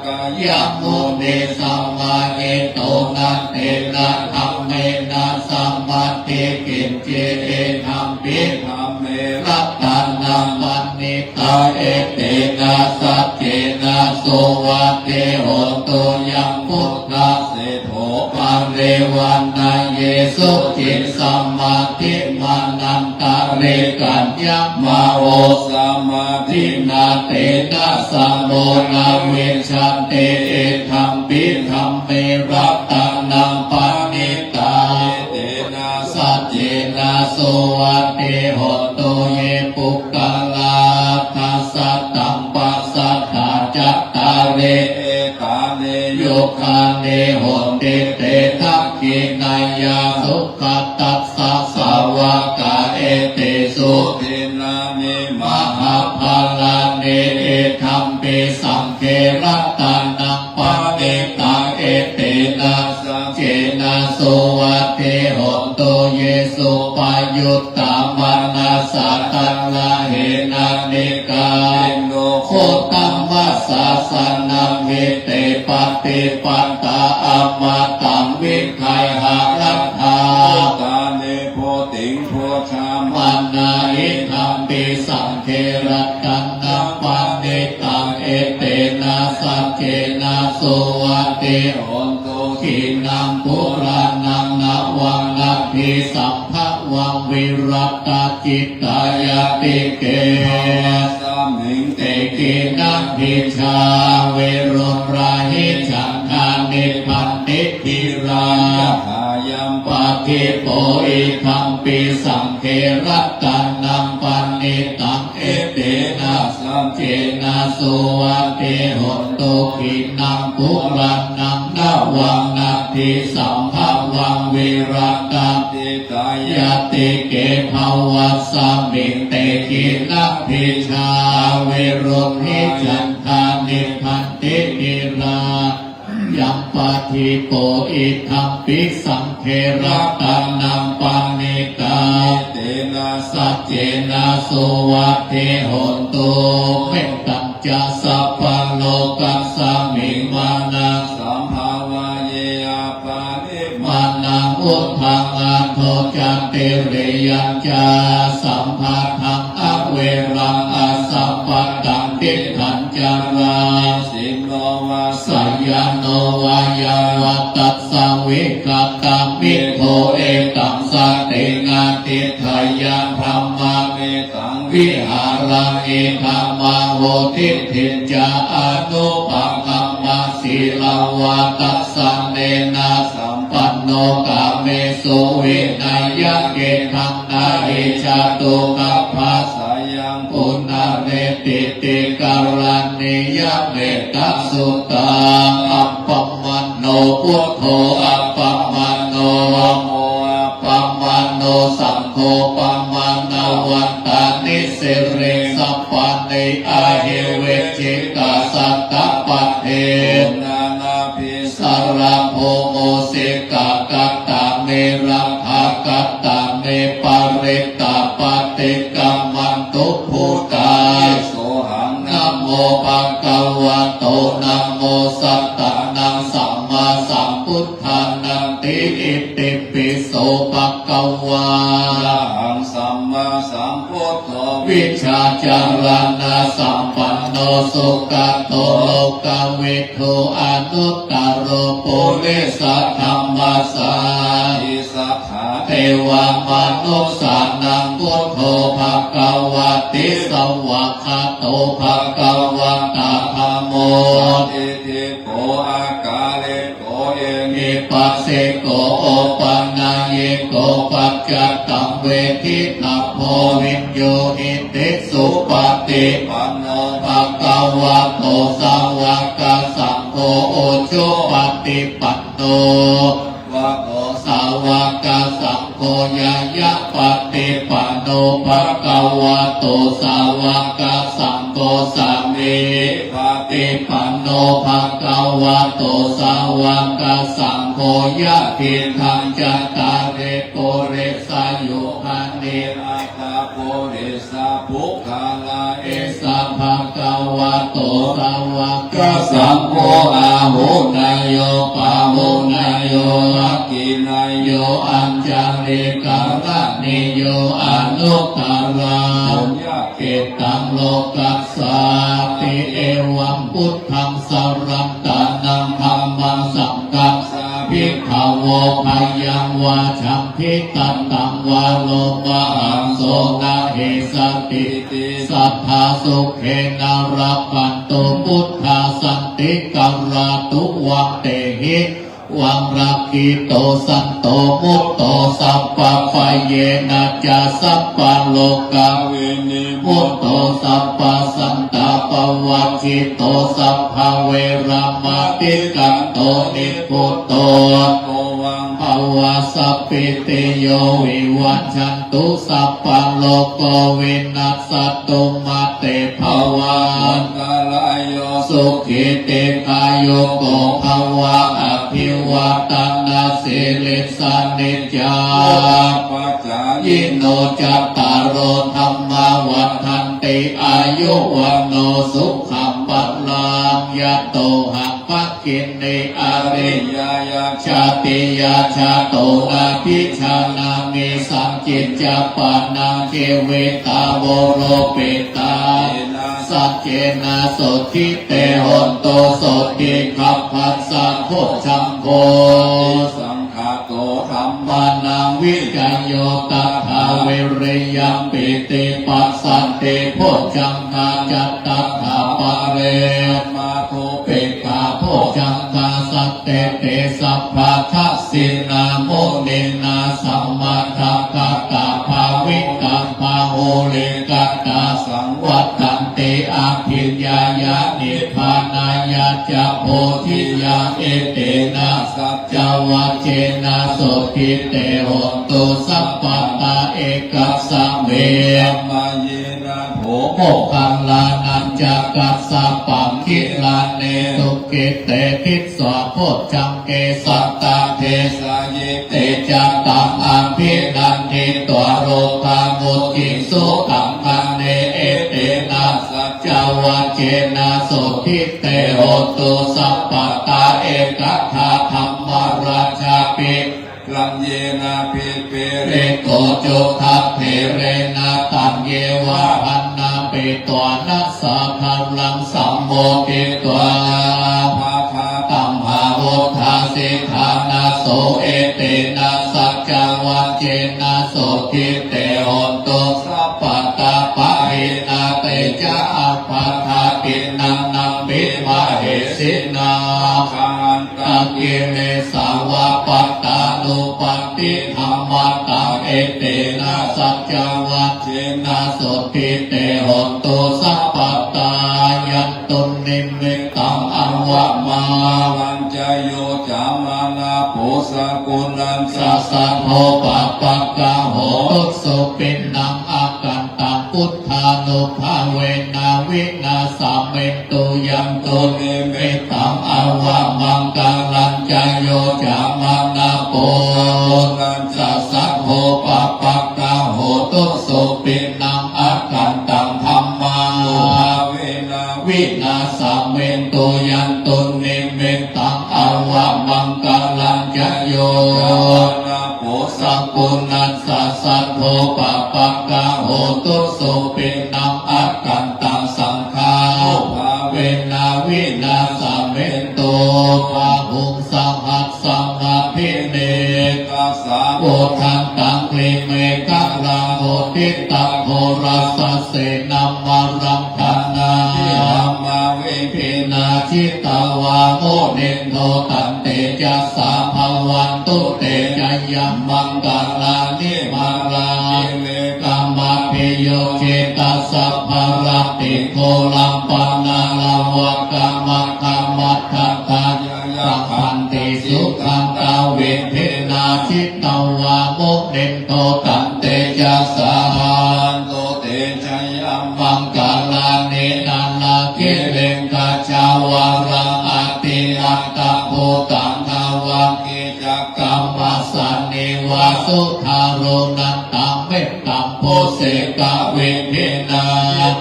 S3: กายมุนิสัมมาเอโตนะเตนะธัมเมนะสัมมาติกินเจเอธัมปิ
S2: ธรรมเม
S3: รัตตังนัมปันนิตาเอเตนะสัจเจนะโสวัตเทโหตุยังพุทธะ
S2: เสโถ
S3: ปาเรวันนาเยสุจิตสัมมาทิมานันตาเรกัญญมาโอ
S2: สัมมาทิ
S3: ทินาเตนะสัมโมนาเวชันเตเอธัมปิธัมเมรัตตังนัมปันนิตา
S2: เตนะ
S3: สัจเจนะโสวัตเทโหตุเยปุกกะลาทัสสะตัมปัสสัทธาจัตตาเร
S2: เอตาเน
S3: โยคาเนโหติเตทักขินายาสุขตัสสะสาวกาเอเตสุ
S2: เทนะเน
S3: ม
S2: มหา
S3: หาภาลาเนเอธัมปิสังเครัตตานังปันเนตังเอเตนะสัจเจนะโสวัตเทโหตุเยสุปายุตตามานาสัตตังลาเหนะนิกา
S2: โน
S3: โคตัมมัสสะสนังเวเตปฏิปัตตาอัมมาตังวิคัยหารัตถา
S2: ตาเนโพติงโพชาม
S3: มานาอิธัมปิสังเครัตตังนัปปันนิตังเอเตนะสัจเจนะโสวัตเตโหตุขินังปุรานังนวังนัพพิสัมภวังวิรัตจิตตายติเก
S2: สัมมิง
S3: เตกินังพิชาเวรุราหิฉันทานิพันติทิรา
S2: หายัม
S3: ปะทิโปอิธัมปิสังเครัตตังนัมปันนิตังเอเตนะสัมเจนะโสวัตเทโหตุขินังปุรันนังนวังนัพพิสัมภวังวิรัตตัง
S2: ติตาย
S3: ยติเกภวัสสมิงเตกินัพพิชาเวรุหิจันทานิพันตินิรายัมปะทิโกอิทัมปิสังเครัตตังนัมปันนิตา
S2: เตนะ
S3: สัจเจนะโสวัตเทโหตุเมตตัญจะสัพพะโลกัสสมิงมานา
S2: สัมภาวะเยอาปานิมา
S3: มานังอุทังอันโทจันติริยัญจาสัมภาทังอเวรังอสัพพตังติทัญจารา
S2: สิโนวา
S3: สัยยโนวายาวัตตัสสวิกตังมิโทเอตังสติงาติทายังพรหม
S2: เมตัง
S3: วิหารังเอธรรมังโหติทิจาอนุปังคัมมาสีลาวาตัสสะเนนะสัมปันโนกาเมสุวินัยยะเกทังนาหิชาตุกัปภาส
S2: สายัง
S3: ปุณาเนติติการันนิยะเมตตาสุตังอัปปมันโนพุทโธอัปปมันโน
S2: โมอา
S3: ปัมมันโนสังโฆปัมมันนวันตานิเสเรสัพพันเนอาเฮเวจิกาสัตตปัตเท
S2: นานาภิ
S3: สารโพโมเสกากัตตาเมรังภากัตตาเมป ปริตตปฏิกัมมันตุภูตา
S2: โสหัง
S3: นะโมภะคะวะโตนะโมสัตตะนังสัมมาสัมพุทธานังติอิติปิโสภะคะวา
S2: อะหังสัมมาสัมพุทโธ
S3: วิชาจารณะสัมปันโนสุขโตโลกวิทูอนุตตรโปุริสธรรมสา
S2: อิสัทธา
S3: เทวมนุสสานังพุทโธภะคะวะติสวะคาโตภะคะวะตาธัมโม
S2: อิทิโกอากาเลโกเอมิ
S3: อิปัสสิโกโอปันนาเยโกปัจจัตตังเวทิตาโพวิญโยอิติสุปฏิปันโนภะคะวะโตสาวกสังโฆโอชุปฏิปันโน
S2: วะโต
S3: สาวกสังโฆยายะปฏิปันโนภะคะวะโตสาวกสังโฆสามีปฏิปันโนภะคะวะโตสาวกสังโฆยะทิทังจัตตาเรโกเรสายุคันเน
S2: อาตาโพริสาภุคาลาเอ
S3: เอสะภะคะวะโตสาวก
S2: สั
S3: สั
S2: ง
S3: ง
S2: โฆ
S3: โฆ
S2: อา
S3: อา
S2: หุ
S3: หุ
S2: น
S3: นายโยปาหุนายโย
S2: อากินายโย
S3: โยอัญจาริการะนิโยอนุตตรา
S2: ปุญญา
S3: เกตังโลกัสสาติเอวังพุทธังสรัมตานังธัมมังสังฆัง
S2: สา
S3: พิกขโวพยังวาชัมพิตันตังวาโลมะหังโสนาเหสติ
S2: ติ
S3: สัทธาสุเขนารัปันตุพุทธาสันติการาตุวังเตหิวังรักขิโตสันโตมุตโตสัพพะไฟเยนะจะสัพพะโลกา
S2: เวนิ
S3: มุตโตสัพพะสันตาปวัคคิโตสัพพะเวรามาติกันโตนิพุตโต
S2: โกวัง
S3: ภวะสัพพิติโยวิวัชชันตุสัพพะโลกโกวินัสสตุมาเตภวา
S2: อันตรายโย
S3: สุขิติกายโยโกภวะอภิวัตนาสิริสานิจจา
S2: ปัจจา
S3: ยิโนจัตตารโอธรรมาวัฏันติอายุวันโนสุขัมปัลลังยะโตหักภคินนิอาริ
S2: ยายา
S3: ชาติยาชาโตนาพิชานามิสังจิตจปานังเกเวตาโวโรเปตา สัจเจนะโสทิเตหนโตโสติขับพัสสะโคชังโก
S2: สังฆาโตธรรม
S3: มานังวิจโยตัทาเวเรยังปิติปัสสันติโพชังคาจัตตถาปะเร
S2: มาโท
S3: เปกาโพชังคาสัตเตเตสัพพะทัสสินาโมนินาสัมมาทัคคะตาภาวิกังภาโหเลกัตตาสังวัตตันติอาภิญญายานิพพานายาจะโพธิยาเอเตนะสัจจวัจเจนะโสทิเตโหตุสัพพตาเอกัสสะเม
S2: มาเยนะโภ
S3: โมกขังลานันจักกัสสะปังคิลาเนตุกิเตทิสวะโพชังเกสัตตาเท
S2: สาเย
S3: เตจัตตังอภินันทิตัวโรธามุติสุขังคันเนเอเตนะสัจจวัจเจนะโสทิเตโหตุสัพพตาเอกทาธรรมราชาปิ
S2: ลังเยนะปิเป
S3: เร
S2: เร
S3: โกโจทัพเพเรนะตังเยวะพันนาเปตัวนัสสะพัลังสัมโมติตัว
S2: ภาคา
S3: ตัมหาวุธาสิกขานาโสเอเตนะสัจจวัจเจนะโสทิเตโหตุสัพพตาปะหินาเตจะอัปปะทาปินังนัมปิมะเหสินา
S2: คานตา
S3: ตังกิเลสาวะปัตตานุปติธรรมตังเอเตนะสัจจวัจเจนะโสทิเตโหตุสัพพตายันตุนิมิตตังอวะมา
S2: ลังจโยจามานาโพสกุลัง
S3: สัสสะโภปะปะกะโหตุสุปินนังอากันตังพุทธานุภาเวนะวินาสาเมตุยังตุนิมิตตังอวะมังกัลัญจโยจามานาโป
S2: ลัง
S3: สัสสะโภปะปะกะโห ตุสุปินังอัคคันตังธัมมา
S2: เวลา
S3: วินาสเมนตุยันตุนิเมตตังอาวะมังกลังจโย
S2: โอ
S3: สังกุนัสสะสัทโธปะปะกะโหตุสุปินังอัคคันตังสังฆาเวนาวินาสเมนตุปะหุงสังหัสสังฆพิเน
S2: กาสา
S3: โอทันตังคลิเมกังลังโหติตังโหรัสเสนัมมารังคันนา
S2: มาเว
S3: พินาชิตาวาโมเนนโทตันเตจัสสาภวันตุเตจยัมมังกาลานิมารากัมมาพิโยเจตัสสะภารติโคลัมปันนาลาวะกัมมะกัมมัตถัตถะสัพพันติสุขังตาเวทนาชิตาวาโมเนนโทตันเตจัสสา
S2: โตเตชยัม
S3: มังกาลาเนนานาคิเลงกาจาวารังอติอัตตะโพตังทาวังกิจักกัมมัสสนิวาสุทาโรนันตังเมตตังโพเสกะเวเทนา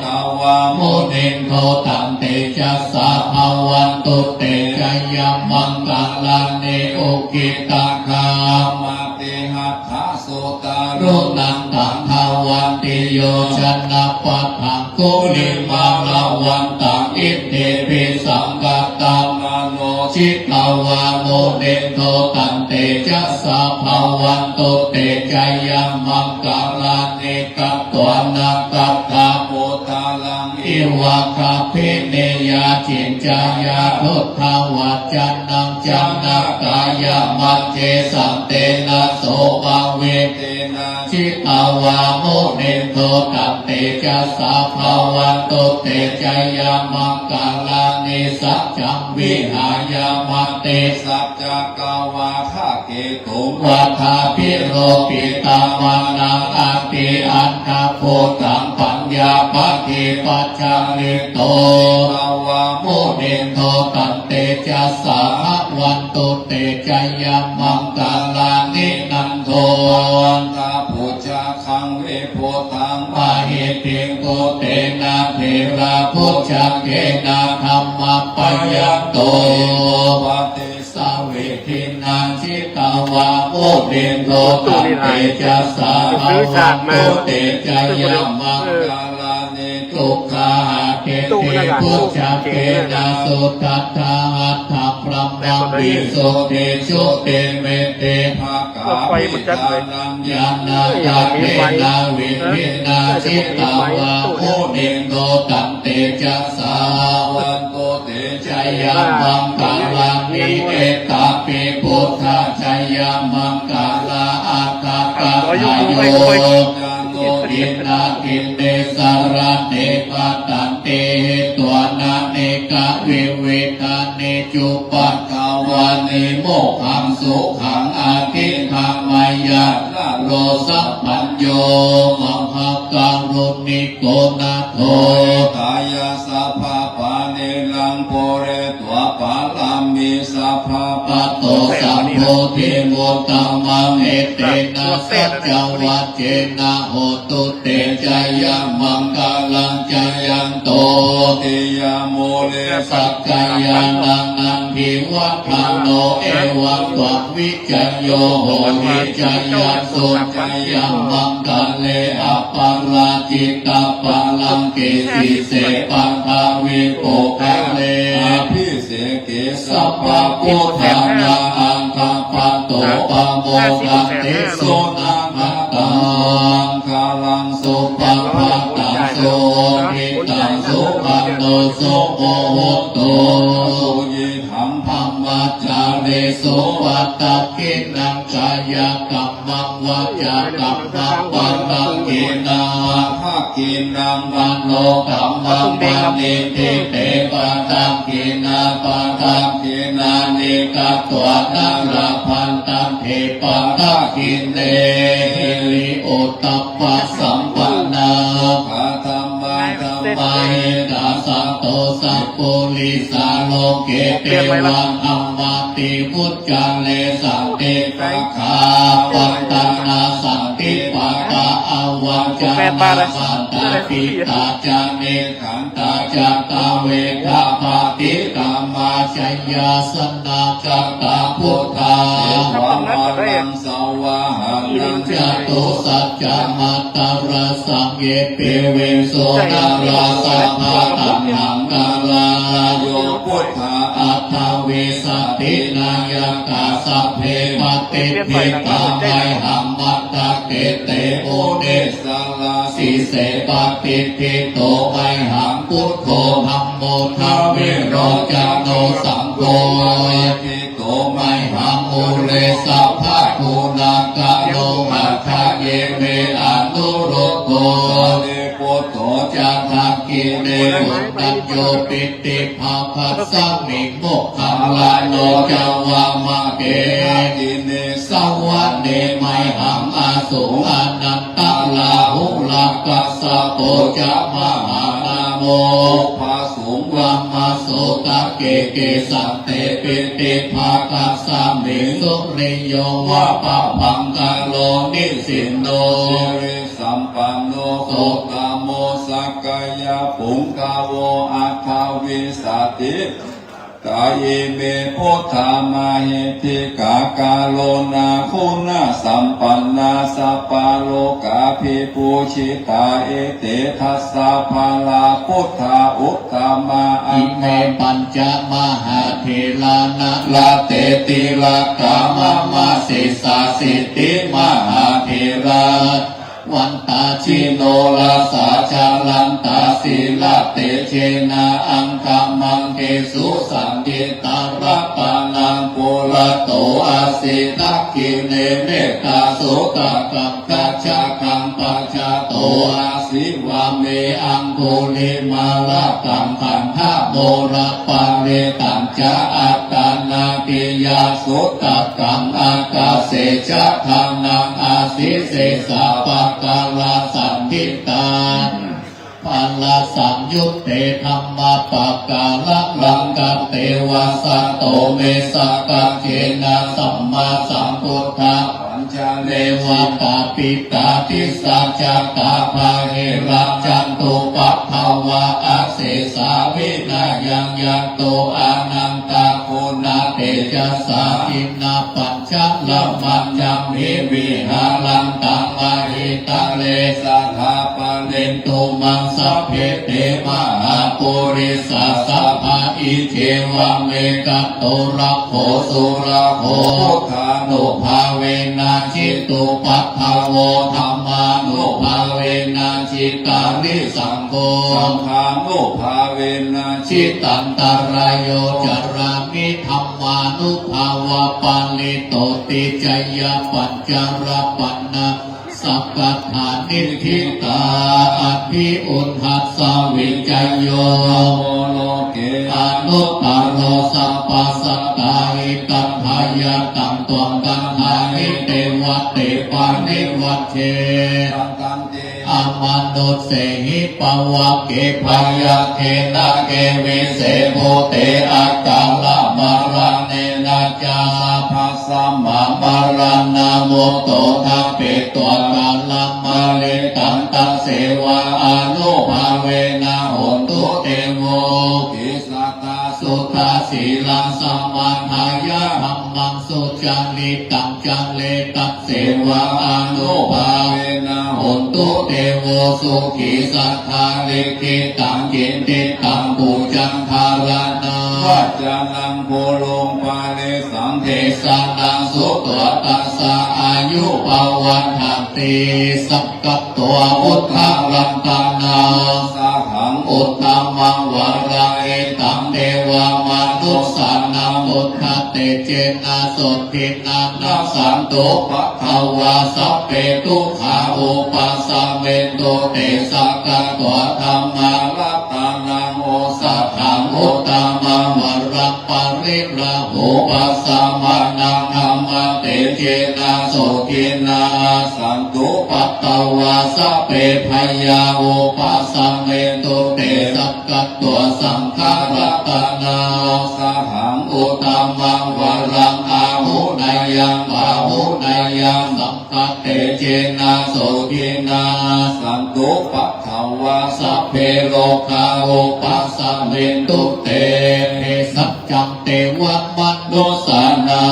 S2: ตาวา
S3: โมเนนโทตันเตจัสสะภวันตุเตจยัมมังกาลาเนโอกิตังคา
S2: มาเตหัตถะโสตา
S3: รุนันตังภวันติโยชนะปัฏฐังกุลิมาลาวันตังอิเทปิสังกัตตัง
S2: นาโน
S3: จิตตาวาโมเดนโทตันเตจัสสะภวันตุเตจยัมมังกาลาเนกัตตวนากัตตา
S2: โพธาลัง
S3: อิวะคาภิเนยาจินจายาทุตถาวัจจันนังจันนากายามัจเจสันเตนะโสภาเว
S2: เตนะ
S3: จิตาวาโมเนนโทตันเตจัสสะภวันตุเตจยัมมังกาลาเนสัจจังวิหายามเต
S2: สัจจกาวาทาเกตุ
S3: วัฏาพิโรปิตามานังอาติอันนาโพตังปัญญาปฏิปัจจาริโต
S2: ตาวา
S3: โมเนนโทตันเตจัสสะภวันตุเตจยัมมังกาลานินันโท
S2: ตาปุจจาคังเวโพตัง
S3: มาหิติงโกเตนะเทระพุจจเกนะธัมมปัญญโต
S2: ปฏิ
S3: สาเวทินาชิตาวาโมเดนโลตันเตจัสสะภวันตุเตจยัมมัง
S2: กาลาเน
S3: ตุกขาเกติพุจจเกนะสุทัตถาอัตถะพระมังวิสุเตชุเตเมเต
S2: ภาคาภิจานัง
S3: ยานาตาเตนาวิทินาชิตาวาโมเดนโลตันเตจัสสะ
S2: วันโตเต
S3: จยัมมังกาลานิเอตาปิพุทธาจยัมมังกาลาอาคาปะทายโยโกดินากินเดสารเนปตันเตตัวนาเนกะวิเวกาเนจุปักขาวานิโมขังสุขังอาทิขังมายาโรสัพพัญโยมหาการุณิโกนาโท
S2: กายาสัพพะปานิลังโพเรตัวปาลัมมิสัพพะ
S3: ปะโตสัพโพธิโมตัมมังเอเตนะสัจจวัจเจนะโหตุเตจยัมมังกาลังจยันโต
S2: ติยโมเล
S3: สักกายานังนังภิวัฒโนเอวังวังวิจโยโหวิจยันสุจยัมมังกาเลอปาราจิตาปาลังเกสีเสปังภาวิโกภะเล
S2: พิเสเก
S3: สัพพะพุทธังอังคัมปันโตปะโมกังเตสุนังภัตตัง
S2: คาลัง
S3: สุปะภัตตังโสทิตังสุปันโนโสโอโหโต
S2: สุยิธัม
S3: ภัมมัจจาเรสุวัตตะกินังกายกัมมังวาจากัมมังปันตังกินา
S2: ภากินัง
S3: มโนกัมมังปานิทิเตปะตังกินาปะตังกินานิกัตวะนังราพันตังเทปะตังกินเนหิริโอตัปปะสัมปันนา
S2: ภาธัมมังธรร
S3: มาเหตาสัตโตสัพปุริสาโลเกเตวังอัมมาติพุทธังเลสันติปะคาปัตตานาสันติปะตาอวัจจานาปัตตาปิตาจาเนขันตาจัตตาเวทาปาติกามาชัยยาสนาจัตตาพุทธา
S2: วะมาลังสวะหังนัง
S3: จตุสัจจมัตตรสังเยเปเวโสนาราสัพพะตัมหังกาลา
S2: โยพุทธา
S3: อัตถเวสตินายกาสัพเพปฏิปิตาไมหัมมัตตะเกเตโอเด
S2: สาลา
S3: สิเสปฏิปิโตไมหังพุทโธธัมโมทัมเวโรจันโนสังโฆ
S2: ทิโต
S3: ไม
S2: ไม
S3: หังมูเลสัพพะกุณากะโลมัทธะเยเมอนุโรโก
S2: เดปุตโต
S3: จักขังกิเนมุตตัญโยปิติภาคัสสมิโมกขังลาโนจาวามะเก
S2: จิเน
S3: สวัสเนไมหังอาสุอนันตลาหุลากัสสะโปจะมหานาโม
S2: ภาสุง
S3: วัมมาโสตะเกเกสันเตปิติภาคัสสมิสุริโยวะปะพังกะโลนิสินโน
S2: เรสัมปันโนโสตโมสักกายะปุงกาโวอัฏฐวิสติกายเมพุทธามาเหติกากาโลนาคุณาสัมปันนาสัพพะโลกาภิปูชิตาเอเตทัสสะภาลาพุทธาอุตตมาอั
S3: อิ
S2: น
S3: เม
S2: เม
S3: ปัญจมหาเทลานะลาเตติลากามะมาสิสาสิติมหาเทราวันตาชิโนลาสาชาลันตาสีลาเตเชนะอังคามังเกสุสันติตารัตานังปุระโตอาสิทักขิเนเมตตาโสตกังกัจจคังปัจจโตอาสิวาเมอังคุลิมาละกังขันธโมระปะเรตัญจะอัตตานาติยาโสตกังอากาเสจะทานังอาสิเสสะปะกาลาสันติตานปัลลสัมยุตเตธรรมปะกาละลังกัเตวะสัตโตเมสกะเกนะสัมมาสัมพุทธะ
S2: ปัญจเล
S3: เล
S2: ว
S3: วะตาปิตาทิสัจจตาภาเหรัจจันตุปัปภวะอาเสสาวินายังยันโตอานันตาโคนาเตจะสาทินาปัญชละมัญญัมิวิหารันตังมหิตะเล
S2: สัทธาปะเล
S3: เนตุมังสัพเพเตมหาปุริสัสสะภาอิเทวะเมกะโตระโภสุระโภ
S2: พุทธา
S3: โนภาเวนะชิตุปัฏฐาโวธรรมานุภาเวนะชิตาริสังโฆ
S2: สังฆานุภาเวนะ
S3: ชิตันตรายโยจารามิธรรมานุภาวะปาลิโตติจยปัญจรปันนะสัพพะฐานิทิตาอภิอุทธัสสวิจโย
S2: โมโลเก
S3: อนุตตโรสัพพสัตตาหิตัมภายาตัมตวงกัมภาหิเตวะเตปานิวัชเช
S2: ตังตันเต
S3: อมนุสเสหิปวะเกภายาเทนะเกวิเสโพเตอักกาลมารันเนนะจาภัสสะมามารันนาโมโตทัพเปตัวกาลมาเลตันตเสวะอนุภาเวนะโหตุเตโว
S2: ทิสัตตา
S3: สุทาสีลังสัมมาทายะธรรมังสุจันลิตังจันเลตัสเสวะอนุภาเวนะโหตุเตโวสุขีสัทธาลิกิตังกินติตังปูจังภารนา
S2: วัจจานังโพลงปาเลสังเท
S3: เทสานังสุตัวตัสสะอายุภวันหันติสักกัตตัวพุทธรัตนา
S2: สาหัง
S3: อุตตมังวราเอตังเทวามนุสานังพุทธเตเจนะสุทินานัสสันตุปะภวาสัพเพตุขาอุปัสสะเมตุเตสักกัตตัวธรรมา
S2: รัตต
S3: ตานังโอสัพพังโอตามาวรัปาริระโหปัสสะมานังธรรมเตเจนะโสกินาสันตุปัตตวาสะเปพยาโอปัสสะเมตุเตสักกัตตัวสังฆรัตนาสหังอุตามาวรังอาหุนายังอาหุนายังสังฆเตเจนะโสกินาสันตุปัตถวาสะเพโลกาโอปัสสะเมตุเตเทสัจจังเตวะมัตโนสานา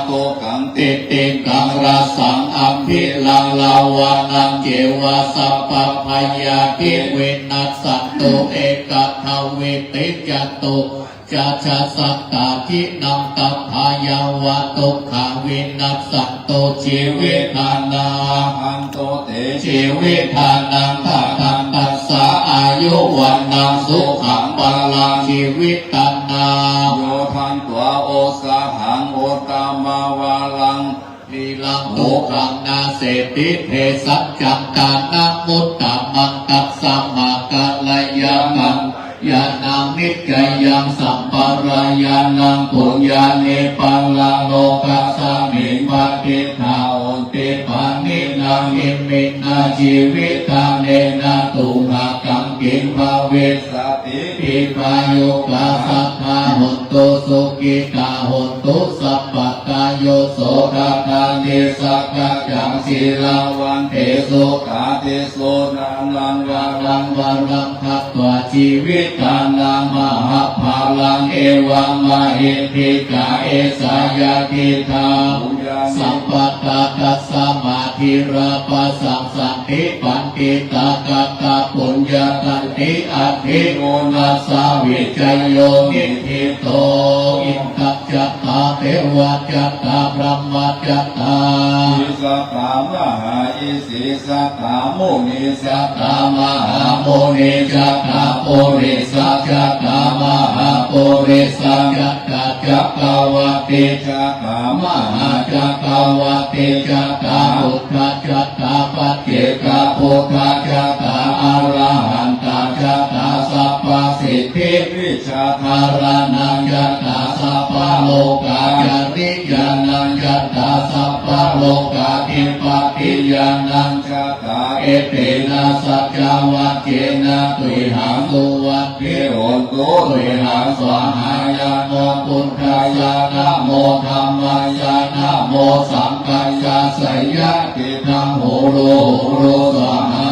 S3: โกกังติติกังราสังอัมพิลังลาวานังเจวะสัพพพยาคิเวนัสสัตตุเอกทเวติจตุจัชสัตตาทินังตัพพายาวะตุขาวินัสสัตตุชีวิธานาหันโตเตชีวิธานังทัตังตัสสะอายุวันนังสุขังบาลังชีวิตานาโยทันตัวโอสาหังโอตามาวาลังลีลังโลกังนาเสติเทสัจจังกานามุตตะมังกัสสะมากาลยามังยานังนิจยังสัมปรายานังปุญญาเนปัลลังโลกัสสะมิมาติทาโอนติปานินามิมินาชีวิตาเนนาตุมากังกิมภเวสติปิปายุกาสัทธาหุนตุสุกิตาหุนตุสัพพกายโยโสดาคานิสักกัจจังศีลาวันเทโสกาเทโสนังลังวารังวารังทัตวาชีวิตานังมหาภาลังเอวังมหิทธิกาเอสายาทิธาสัมปัตตาคัสสมาธิราปัสสังสันติปันติตากัตตาปุญญาตันติอัตถิโอนัสสาวิจัยโยนิทิโตอินทัจจตาเทวจัตตาพรหมจัตตาอิสตามหาอิสิสตามุนิสัตตามหาโมนิจัตตาปุริสัจจัตตามหาปุริสัจจัตตาจักรวติจักรมหาจักรวติจักรพุทธจักรปัจเจกพุทธจักรอรหันตจักรสัพพสิทธิวิชาธารนังจักรสัพพโลกาจาริยานังจักรสัพพโลกาทิปติยานังจักรเอเตนะสัจจวัจเจนะตุยหังสุวัตเทโหตุตุยหังสวหายาโมพุทธายานะโมธัมมายานะโมสังฆายาสยะติธังโหโรโหโรสวหา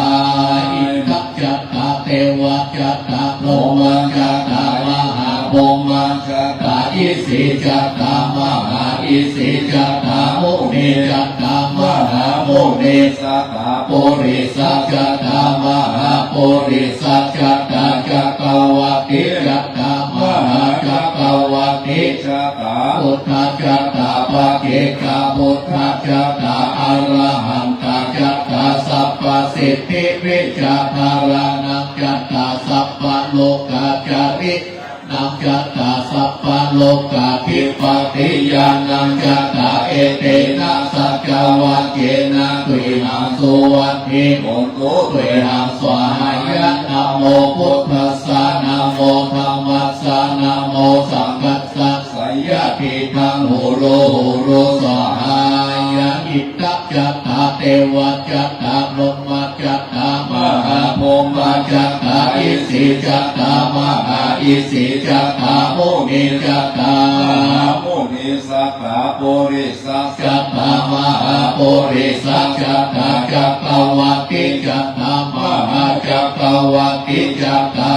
S3: อิทัจจัตตาเทวจัตตาพรหมจัตตามหาพรหมจัตตาอิสิจัตตามหาอิสิจัตตามุนีจัตตามหามุนีสัตตาปุริสัจจัตตามหาปุริสัจจัตตาจักรวติจัตตามหาจักรวติจัตตาพุทธจัตตาปะเจกพุทธจัตตาอรหันตจัตตาสัพพสิทธิวิชาภารนังจัตตาสัพพโลกาจารินังจัตตาสัพพโลกาภิปติยานังจัตตาเอเตนะสัจจวัจเจนะตุยหังสุวัตถิโหตุตุยหังสวหายะนะโมพุทธัสสะนะโมธัมมัสสะนะโมสังฆัสสะสยะทิทังโหโรโหโรสวหายะอิตตะจัตตาเทวจัตตาพรหมจัตตามหาพรหมจัตตาอิสิจัตตามหาอิสิจัตตามุนีจัตตามุนีสัตตาปุริสัจจัตตามหาปุริสัจจัตตาจักรวติจัตตามหาจักรวติจัตตา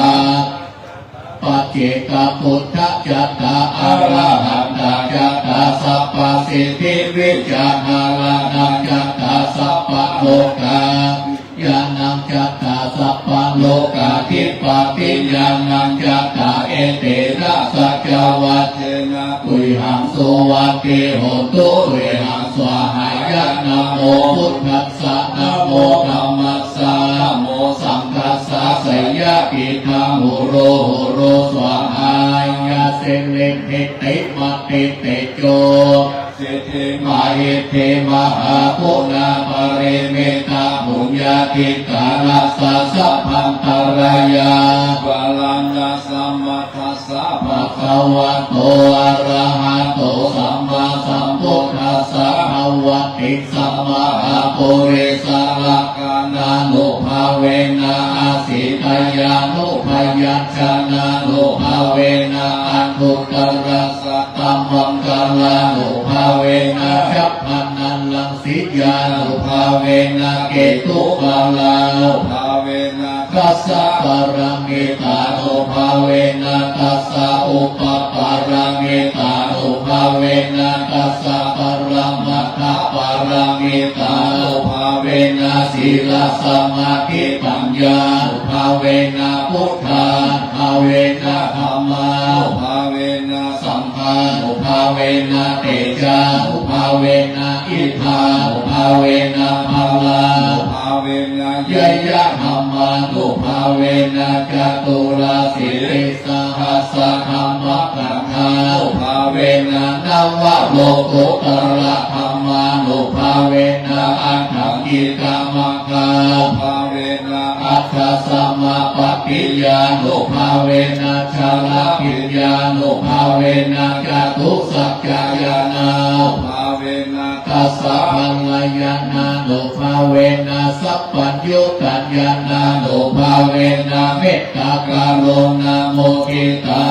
S3: ปัจเจกพุทธจัตตาอรหันตจัตตาสัพพสิทธิวิชาหารานังจัตตาสัพพโลกายานังจัตตาสัพพโลกาทิปติยานังจัตตาเอเตนะสัจจวัจเจนะตุยหังสุวัตติโหตุตุยหังสวหายะนะโมพุทธัสสะนะโมธัมมัสสะนะโมสังฆัสสะสยะปิทังโหโรโหโรสวหายะเสเลเทติมาเตเตโจสิทธิมาหิทธิมหาปุณาปริเมตตาบุญญา กิการัสสะสัพพันตรายา
S2: วาลังกาสัมมาทัสสะ
S3: ภะคะวะโตอะระหะโตสัมมาสัมพุทธัสสะภะวะติสัมมาปุริสลักขานานุภาเวนะอาสิทายานุภยัญชนะนุภาเวนะอันตุตระสัตตัมมังคลานุภาเวนะจัพพันนันลังสิยานุภาเวนะเกตุกาลานุ
S2: ภาเวนะ
S3: กัสสะปะรังเมตานุภาเวนะกัสสะอุปปารังเมตานุภาเวนะกัสสะปะรังมัคคะปะรังเมตานุภาเวนะศีลสมาธิปัญญานุภาเวนะพุทธานุภาเวนะธัมมานุ
S2: ภาเวนะ
S3: สังฆานุภาเวนะเตจานุภาเวนะอิทธานุภาเวนะภาลานุ
S2: ภาเวนะ
S3: ยะยะธรรมานุภาเวนะจตุราสิริสหัสสะธรรมกัฏฐานุภาเวนะนวะโลกุตระธรรมานุภาเวนะอัฏฐกิกามัคคานุ
S2: ภาเวนะ
S3: อัฏฐสัมมาปฏิญานุภาเวนะชาลปิญญานุภาเวนะจตุสัจจายานานุ
S2: ภาเวนะ
S3: ตัสสะพังยานานุภาเวนะสัพพัญญุตัญญานานุภาเวนะเมตตากโรนะโมทิตา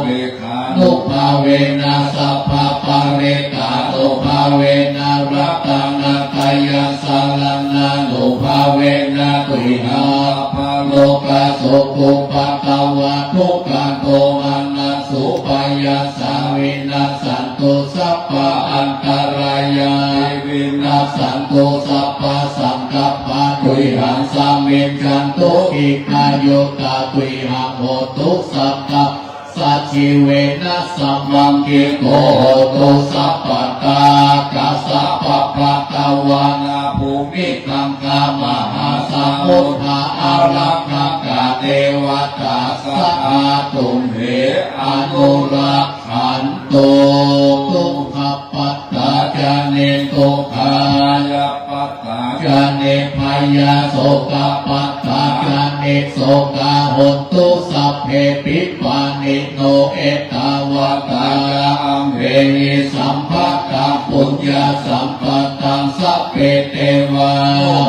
S2: เวขา
S3: นุภาเวนะสัพพะปะเรตานุภาเวนะรัตนาคายัสสะลันนานุภาเวนะตุหินาภาโลกาสุขุปัตตวะทุกขันโทมานะสุปยัสสาวินัสสันตุสัพพะอันตรายาวินัสสันตุสัพพะสังกัปปะตุยหังสัมมิจฉันตุอิกายุตาตุยหังโหตุสัพพะสัจจิเวนะสัมมังกิโกโหตุสัพพะตากัสสะปะปะตาวานาภูมิกังกามหาสัมพุทธาอารักขกาเทวตาสัทธาตุมเหอนุรักขันตุทุกขปัตตาจาเนตุขายะปัตตาจาเนพยาโสกปัตตาจาเนโสกาหนตุสัพเพปิปานิโนเอตาวตายะอัมเวนิสัมภัตตาปุญญาสัมปัตตังสัพเพเทวา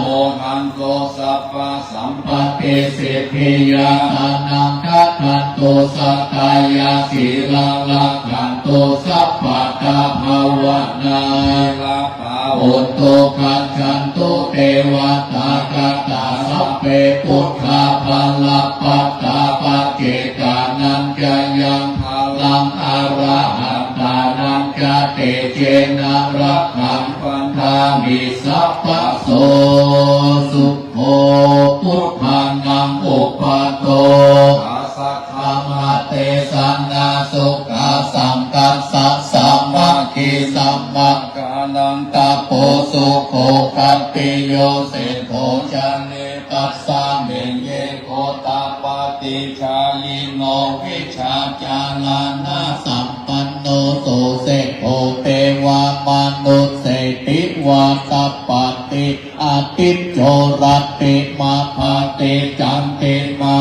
S3: โมหันโตสัพพะสัมปติสิทธิยาทานังคัจฉันโตสัตตายาสีลังลักขันโตสัพพะตาภาวนา
S2: ลาภา
S3: โอโตคัจฉันตุเทวตากตาสัพเพพุทธาภาลปัตตาปะเจกานังจะยังภาลังอาระหันตานังจะเตเจนะรักขังปันธามิสัพพะโสสุโขพุทธังนังอุปาโต
S2: อาสัท
S3: ธรรมเตสันนาสุขาสังกัสสะสัมมาคีสัมมัง
S2: กาลัง
S3: ตาโปสุโขกันติโยเสโขจันเลตัสสะเมเยโคตาปฏิชาลิโนวิชาจาลานาสัมปันโนโสเสโขเทวามนุสเสติวาตาปฏิอาทิจโจรัตติมาภาติจันติมา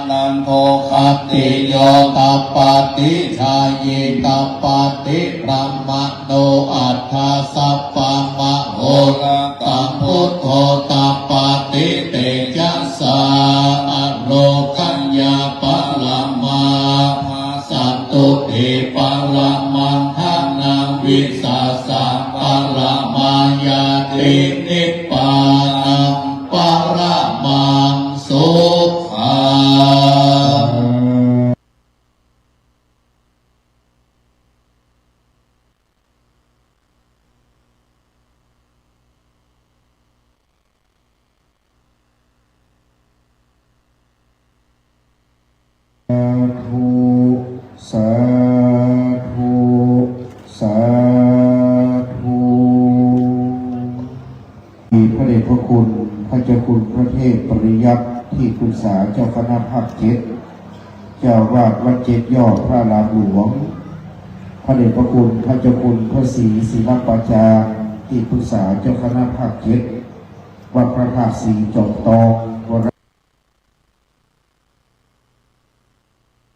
S3: นันโทคัตติโยตาปฏิชายิตาปฏิพรหมโนอัฏฐาสัพพะมะโหราตัมพุทโธตาปฏิเตจัสสะอโลกัญญาปะละมาสันตุติปะละมังทานังวิสัสสะปะละมายาตินิพพานังปะระมังสุขัง
S1: สาธุสาธุมีพระเดชพระคุณพระเจ้าคุณพระเทพปริยัติที่ปรึกษาเจ้าคณะภาคเจ็ดเจ้าวาดวัดเจ็ดยอดพระรามหลวงพระเดชพระคุณพระเจ้าคุณพระศรีศิลปาจารย์ที่ปรึกษาเจ้าคณะภาคเจ็ด วัดพระธาตุศรีจอมทองวร